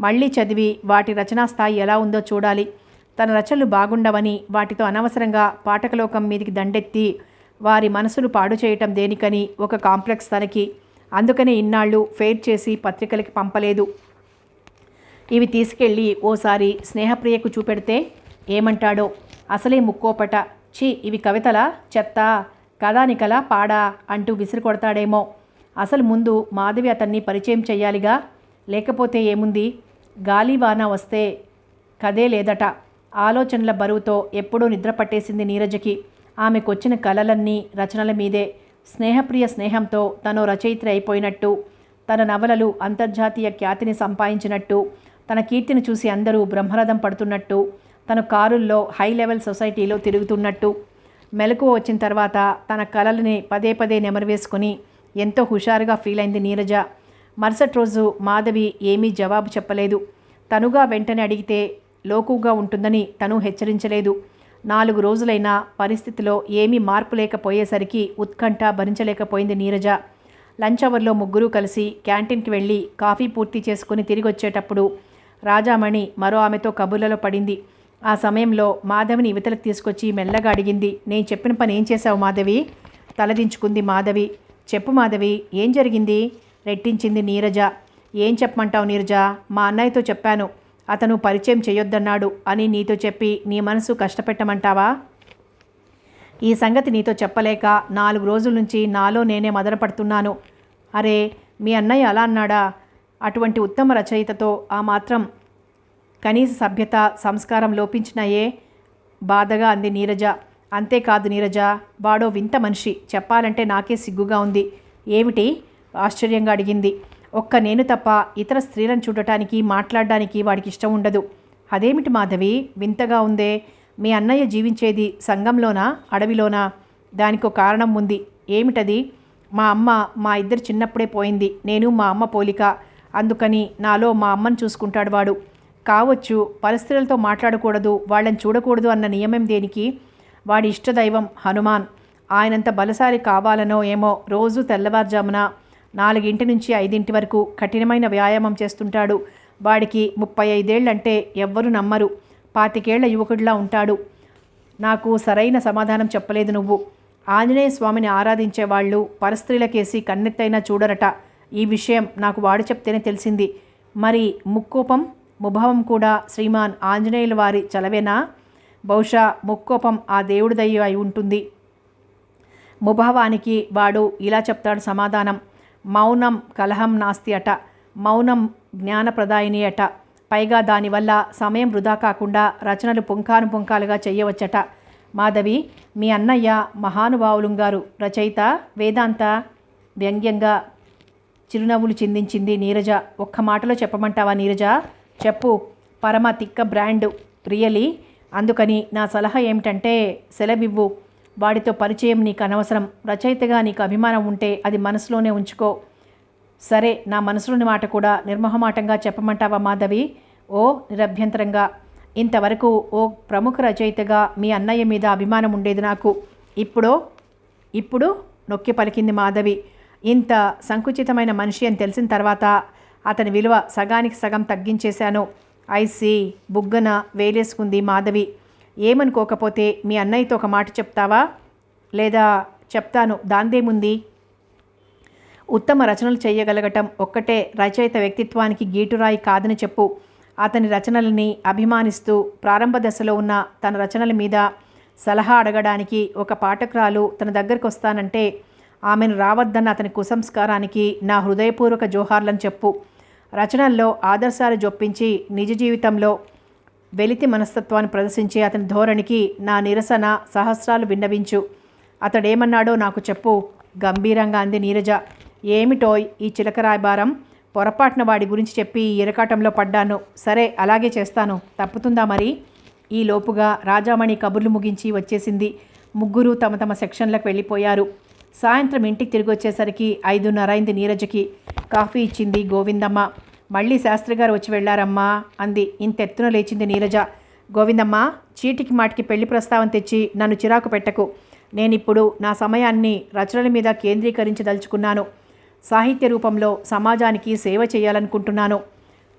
మళ్ళీ చదివి వాటి రచనా స్థాయి ఎలా ఉందో చూడాలి. తన రచనలు బాగుండవని వాటితో అనవసరంగా పాఠకలోకం మీదికి దండెత్తి వారి మనసులు పాడు చేయటం దేనికని ఒక కాంప్లెక్స్ తనకి. అందుకనే ఇన్నాళ్ళు ఫెయిర్ చేసి పత్రికలకి పంపలేదు. ఇవి తీసుకెళ్ళి ఓసారి స్నేహప్రియకు చూపెడితే ఏమంటాడో? అసలే ముక్కోపట. ఛీ, ఇవి కవితలా, చెత్త, కథానికలా, పాడా అంటూ విసిరి కొడతాడేమో. అసలు ముందు మాధవి అతన్ని పరిచయం చెయ్యాలిగా. లేకపోతే ఏముంది? గాలివాన వస్తే కదే లేదట. ఆలోచనల బరువుతో ఎప్పుడూ నిద్ర పట్టేసింది నీరజకి. ఆమెకొచ్చిన కలలన్నీ రచనల మీదే. స్నేహప్రియ స్నేహంతో తను రచయిత్రి అయిపోయినట్టు, తన నవలలు అంతర్జాతీయ ఖ్యాతిని సంపాదించినట్టు, తన కీర్తిని చూసి అందరూ బ్రహ్మరథం పడుతున్నట్టు, తను కారుల్లో హై లెవెల్ సొసైటీలో తిరుగుతున్నట్టు. మెలకువ వచ్చిన తర్వాత తన కలలని పదే పదే నెమరువేసుకుని ఎంతో హుషారుగా ఫీల్ అయింది నీరజ. మరుసటి రోజు మాధవి ఏమీ జవాబు చెప్పలేదు. తనుగా వెంటనే అడిగితే లోకుగా ఉంటుందని తను హెచ్చరించలేదు. 4 రోజులైనా పరిస్థితిలో ఏమీ మార్పు లేకపోయేసరికి ఉత్కంఠ భరించలేకపోయింది నీరజ. లంచ్ అవర్లో ముగ్గురూ కలిసి క్యాంటీన్కి వెళ్ళి కాఫీ పూర్తి చేసుకుని తిరిగి వచ్చేటప్పుడు రాజామణి మరో ఆమెతో కబుర్లలో పడింది. ఆ సమయంలో మాధవిని ఇవతలకు తీసుకొచ్చి మెల్లగా అడిగింది, నేను చెప్పిన పని ఏం చేశావు మాధవి? తలదించుకుంది మాధవి. చెప్పు మాధవి, ఏం జరిగింది? రెట్టించింది నీరజ. ఏం చెప్పమంటావు నీరజ? మా అన్నయ్యతో చెప్పాను. అతను పరిచయం చేయొద్దన్నాడు అని నీతో చెప్పి నీ మనసు కష్టపెట్టమంటావా? ఈ సంగతి నీతో చెప్పలేక 4 రోజుల నుంచి నాలో నేనే మదనపడుతున్నాను. అరే, మీ అన్నయ్య అలా అన్నాడా? అటువంటి ఉత్తమ రచయితతో ఆ మాత్రం కనీస సభ్యత సంస్కారం లోపించినాయే? బాధగా అంది నీరజ. అంతేకాదు నీరజ, వాడో వింత మనిషి. చెప్పాలంటే నాకే సిగ్గుగా ఉంది. ఏమిటి? ఆశ్చర్యంగా అడిగింది. ఒక్క నేను తప్ప ఇతర స్త్రీలను చూడటానికి మాట్లాడడానికి వాడికి ఇష్టం ఉండదు. అదేమిటి మాధవి, వింతగా ఉందే? మీ అన్నయ్య జీవించేది సంఘంలోనా, అడవిలోనా? దానికో కారణం ఉంది. ఏమిటది? మా అమ్మ మా ఇద్దరు చిన్నప్పుడే పోయింది. నేను మా అమ్మ పోలిక. అందుకని నాలో మా అమ్మను చూసుకుంటాడు వాడు. కావచ్చు, పరిస్థితులతో మాట్లాడకూడదు, వాళ్ళని చూడకూడదు అన్న నియమం దేనికి? వాడి ఇష్టదైవం హనుమాన్. ఆయనంత బలశాలి కావాలనో ఏమో రోజు తెల్లవారుజామున 4 నుంచి 5 వరకు కఠినమైన వ్యాయామం చేస్తుంటాడు. వాడికి 35 ఏళ్ళంటే ఎవ్వరూ నమ్మరు. 25 ఏళ్ల యువకుడిలా ఉంటాడు. నాకు సరైన సమాధానం చెప్పలేదు నువ్వు. ఆంజనేయ స్వామిని ఆరాధించే వాళ్ళు పరస్త్రీలకేసి కన్నెత్తైనా చూడరట. ఈ విషయం నాకు వాడు చెప్తేనే తెలిసింది. మరి ముక్కోపం, ముభావం కూడా శ్రీమాన్ ఆంజనేయుల వారి చలవేనా? బహుశా ముక్కోపం ఆ దేవుడి దయ్య అయి ఉంటుంది. ముభావానికి వాడు ఇలా చెప్తాడు సమాధానం. మౌనం కలహం నాస్తి అట. మౌనం జ్ఞానప్రదాయిని అట. పైగా దానివల్ల సమయం వృధా కాకుండా రచనలు పుంఖానుపుంఖాలుగా చెయ్యవచ్చట. మాధవి, మీ అన్నయ్య మహానుభావులుంగారు, రచయిత, వేదాంత. వ్యంగ్యంగా చిరునవ్వులు చిందించింది నీరజ. ఒక్క మాటలో చెప్పమంటావా నీరజ? చెప్పు. పరమ తిక్క బ్రాండ్ రియలీ. అందుకని నా సలహా ఏమిటంటే సెలవివ్వు. వాడితో పరిచయం నీకు అనవసరం. రచయితగా నీకు అభిమానం ఉంటే అది మనసులోనే ఉంచుకో. సరే, నా మనసులోని మాట కూడా నిర్మోహమాటంగా చెప్పమంటావా మాధవి? ఓ నిరభ్యంతరంగా. ఇంతవరకు ఓ ప్రముఖ రచయితగా మీ అన్నయ్య మీద అభిమానం ఉండేది నాకు. ఇప్పుడు నొక్కి పలికింది మాధవి. ఇంత సంకుచితమైన మనిషి అని తెలిసిన తర్వాత అతని విలువ సగానికి సగం తగ్గించేశాను. ఐసి బుగ్గన వేలేసుకుంది మాధవి. ఏమనుకోకపోతే మీ అన్నయ్యతో ఒక మాట చెప్తావా? లేదా చెప్తాను, దాందేముంది. ఉత్తమ రచనలు చేయగలగటం ఒక్కటే రచయిత వ్యక్తిత్వానికి గీటురాయి కాదని చెప్పు. అతని రచనలని అభిమానిస్తూ ప్రారంభ దశలో ఉన్న తన రచనల మీద సలహా అడగడానికి ఒక పాఠకురాలు తన దగ్గరకు వస్తానంటే ఆమెను రావద్దన్న అతని కుసంస్కారానికి నా హృదయపూర్వక జోహార్లను చెప్పు. రచనల్లో ఆదర్శాలు జొప్పించి నిజ జీవితంలో వెలితి మనస్తత్వాన్ని ప్రదర్శించే అతని ధోరణికి నా నిరసన సహస్రాలు విన్నవించు. అతడేమన్నాడో నాకు చెప్పు, గంభీరంగా అంది నీరజ. ఏమిటోయ్ ఈ చిలకరాయబారం, పొరపాటున వాడి గురించి చెప్పి ఇరకాటంలో పడ్డాను. సరే అలాగే చేస్తాను, తప్పుతుందా మరి? ఈ లోపుగా రాజామణి కబుర్లు ముగించి వచ్చేసింది. ముగ్గురు తమ తమ సెక్షన్లకు వెళ్ళిపోయారు. సాయంత్రం ఇంటికి తిరిగి వచ్చేసరికి 5:30 అయింది. నీరజకి కాఫీ ఇచ్చింది గోవిందమ్మ. మళ్ళీ శాస్త్రిగారు వచ్చి వెళ్ళారమ్మా అంది. ఇంతెత్తున లేచింది నీరజ. గోవిందమ్మ, చీటికి మాటికి పెళ్లి ప్రస్తావన తెచ్చి నన్ను చిరాకు పెట్టకు. నేనిప్పుడు నా సమయాన్ని రచనల మీద కేంద్రీకరించదలుచుకున్నాను. సాహిత్య రూపంలో సమాజానికి సేవ చేయాలనుకుంటున్నాను.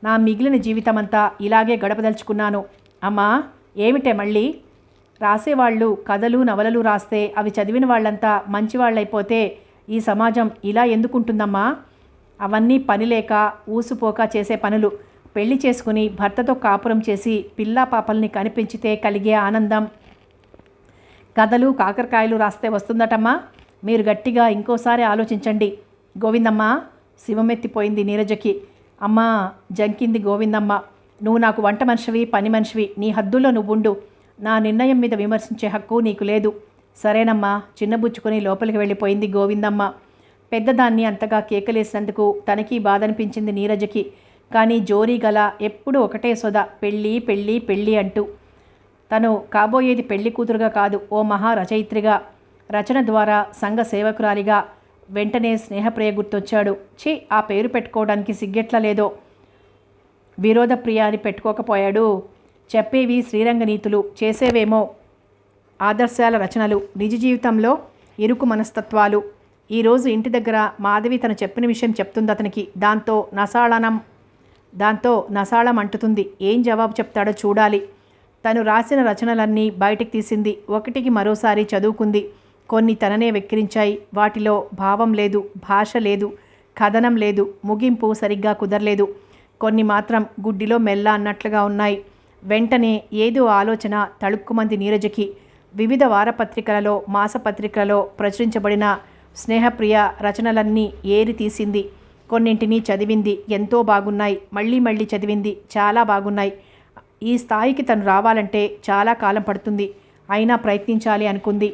నా మిగిలిన జీవితమంతా ఇలాగే గడపదలుచుకున్నాను. అమ్మా, ఏమిటే మళ్ళీ? రాసేవాళ్ళు కథలు నవలలు రాస్తే అవి చదివిన వాళ్ళంతా మంచివాళ్ళైపోతే ఈ సమాజం ఇలా ఎందుకుంటుందమ్మా? అవన్నీ పనిలేక ఊసుపోక చేసే పనులు. పెళ్లి చేసుకుని భర్తతో కాపురం చేసి పిల్లా పాపల్ని కనిపించితే కలిగే ఆనందం కథలు కాకరకాయలు రాస్తే వస్తుందటమ్మా. మీరు గట్టిగా ఇంకోసారి ఆలోచించండి. గోవిందమ్మ, శివమెత్తిపోయింది నీరజకి. అమ్మా, జంకింది గోవిందమ్మ. నువ్వు నాకు వంట మనిషివి, పని మనిషివి. నీ హద్దుల్లో నువ్వుండు. నా నిర్ణయం మీద విమర్శించే హక్కు నీకు లేదు. సరేనమ్మా, చిన్నబుచ్చుకొని లోపలికి వెళ్ళిపోయింది గోవిందమ్మ. పెద్దదాన్ని అంతగా కేకలేసినందుకు తనకి బాధ అనిపించింది నీరజకి. కానీ జోరీ గల ఎప్పుడు ఒకటే సొద, పెళ్ళి పెళ్ళి పెళ్ళి అంటూ. తను కాబోయేది పెళ్లి కూతురుగా కాదు, ఓ మహా రచయిత్రిగా, రచన ద్వారా సంఘ సేవకురాలిగా. వెంటనే స్నేహప్రియ గుర్తొచ్చాడు. ఛీ, ఆ పేరు పెట్టుకోవడానికి సిగ్గెట్లా లేదో. విరోధప్రియ అని పెట్టుకోకపోయాడు. చెప్పేవి శ్రీరంగ నీతులు, చేసేవేమో ఆదర్శాల రచనలు. నిజ జీవితంలో ఇరుకు మనస్తత్వాలు. ఈరోజు ఇంటి దగ్గర మాధవి తను చెప్పిన విషయం చెప్తుంది అతనికి. దాంతో నసాళం అంటుతుంది. ఏం జవాబు చెప్తాడో చూడాలి. తను రాసిన రచనలన్నీ బయటికి తీసింది. ఒకటికి మరోసారి చదువుకుంది. కొన్ని తననే వెక్కిరించాయి. వాటిలో భావం లేదు, భాష లేదు, కథనం లేదు, ముగింపు సరిగ్గా కుదరలేదు. కొన్ని మాత్రం గుడ్డిలో మెల్ల అన్నట్లుగా ఉన్నాయి. వెంటనే ఏదో ఆలోచన తళుక్కుమంది నీరజకి. వివిధ వారపత్రికలలో మాసపత్రికలలో ప్రచురించబడిన స్నేహప్రియ రచనలన్నీ ఏరి తీసింది. కొన్నింటిని చదివింది. ఎంతో బాగున్నాయి. మళ్ళీ మళ్ళీ చదివింది. చాలా బాగున్నాయి. ఈ స్థాయికి తను రావాలంటే చాలా కాలం పడుతుంది. అయినా ప్రయత్నించాలి అనుకుంది.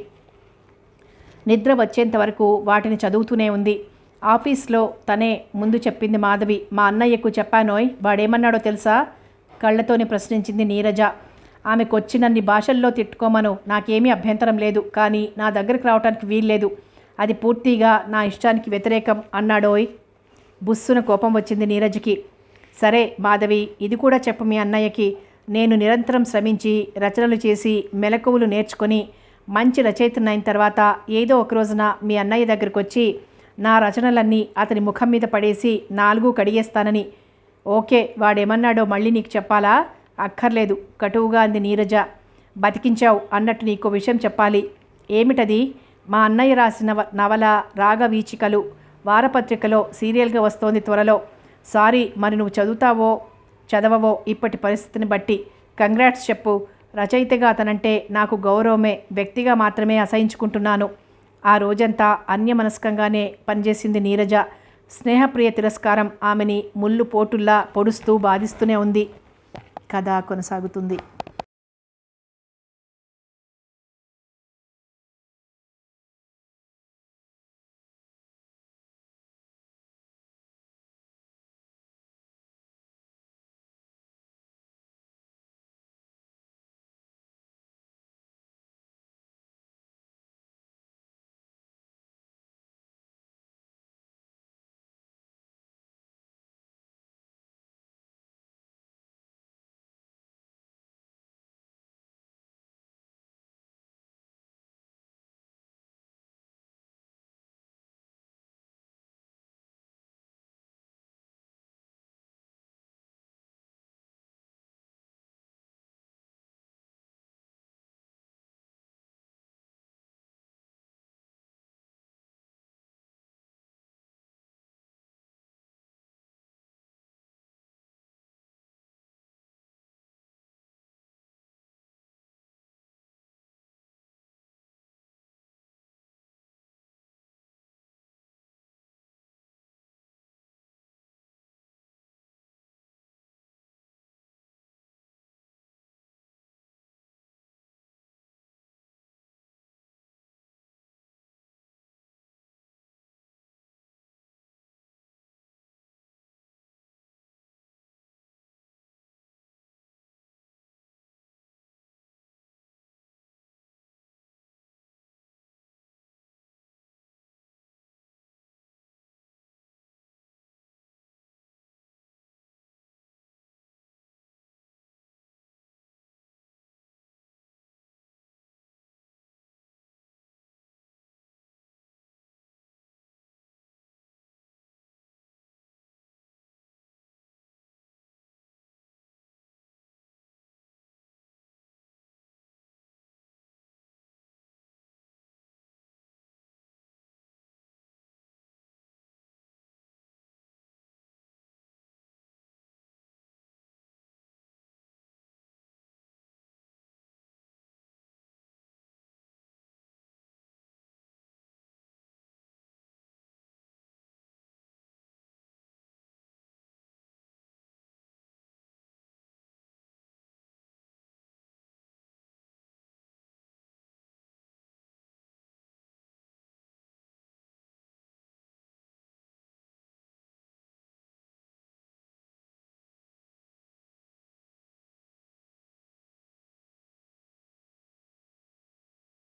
నిద్ర వచ్చేంత వరకు వాటిని చదువుతూనే ఉంది. ఆఫీస్లో తనే ముందు చెప్పింది మాధవి. మా అన్నయ్యకు చెప్పానోయ్, వాడేమన్నాడో తెలుసా? కళ్ళతోనే ప్రశ్నించింది నీరజ. ఆమెకొచ్చినన్ని భాషల్లో తిట్టుకోమను, నాకేమీ అభ్యంతరం లేదు. కానీ నా దగ్గరికి రావడానికి వీల్లేదు. అది పూర్తిగా నా ఇష్టానికి వ్యతిరేకం అన్నాడోయ్. బుస్సున కోపం వచ్చింది నీరజకి. సరే మాధవి, ఇది కూడా చెప్పు మీ అన్నయ్యకి. నేను నిరంతరం శ్రమించి రచనలు చేసి మెలకువలు నేర్చుకొని మంచి రచయితనైన తర్వాత ఏదో ఒక రోజున మీ అన్నయ్య దగ్గరకు వచ్చి నా రచనలన్నీ అతని ముఖం మీద పడేసి 4 కడిగేస్తానని. ఓకే, వాడేమన్నాడో మళ్ళీ నీకు చెప్పాలా? అక్కర్లేదు, కటువుగా అంది నీరజ. బతికించావు అన్నట్టు నీకో విషయం చెప్పాలి. ఏమిటది? మా అన్నయ్య రాసిన నవల రాగవీచికలు వారపత్రికలో సీరియల్గా వస్తోంది త్వరలో. సారీ, మరి నువ్వు చదవవో ఇప్పటి పరిస్థితిని బట్టి. కంగ్రాట్స్ చెప్పు. రచయితగా అతనంటే నాకు గౌరవమే, వ్యక్తిగా మాత్రమే అసహించుకుంటున్నాను. ఆ రోజంతా అన్యమనస్కంగానే పనిచేసింది నీరజ. స్నేహప్రియ తిరస్కారం ఆమెని ముళ్ళు పోటుల్లా పొడుస్తూ బాధిస్తూనే ఉంది. కథ కొనసాగుతుంది.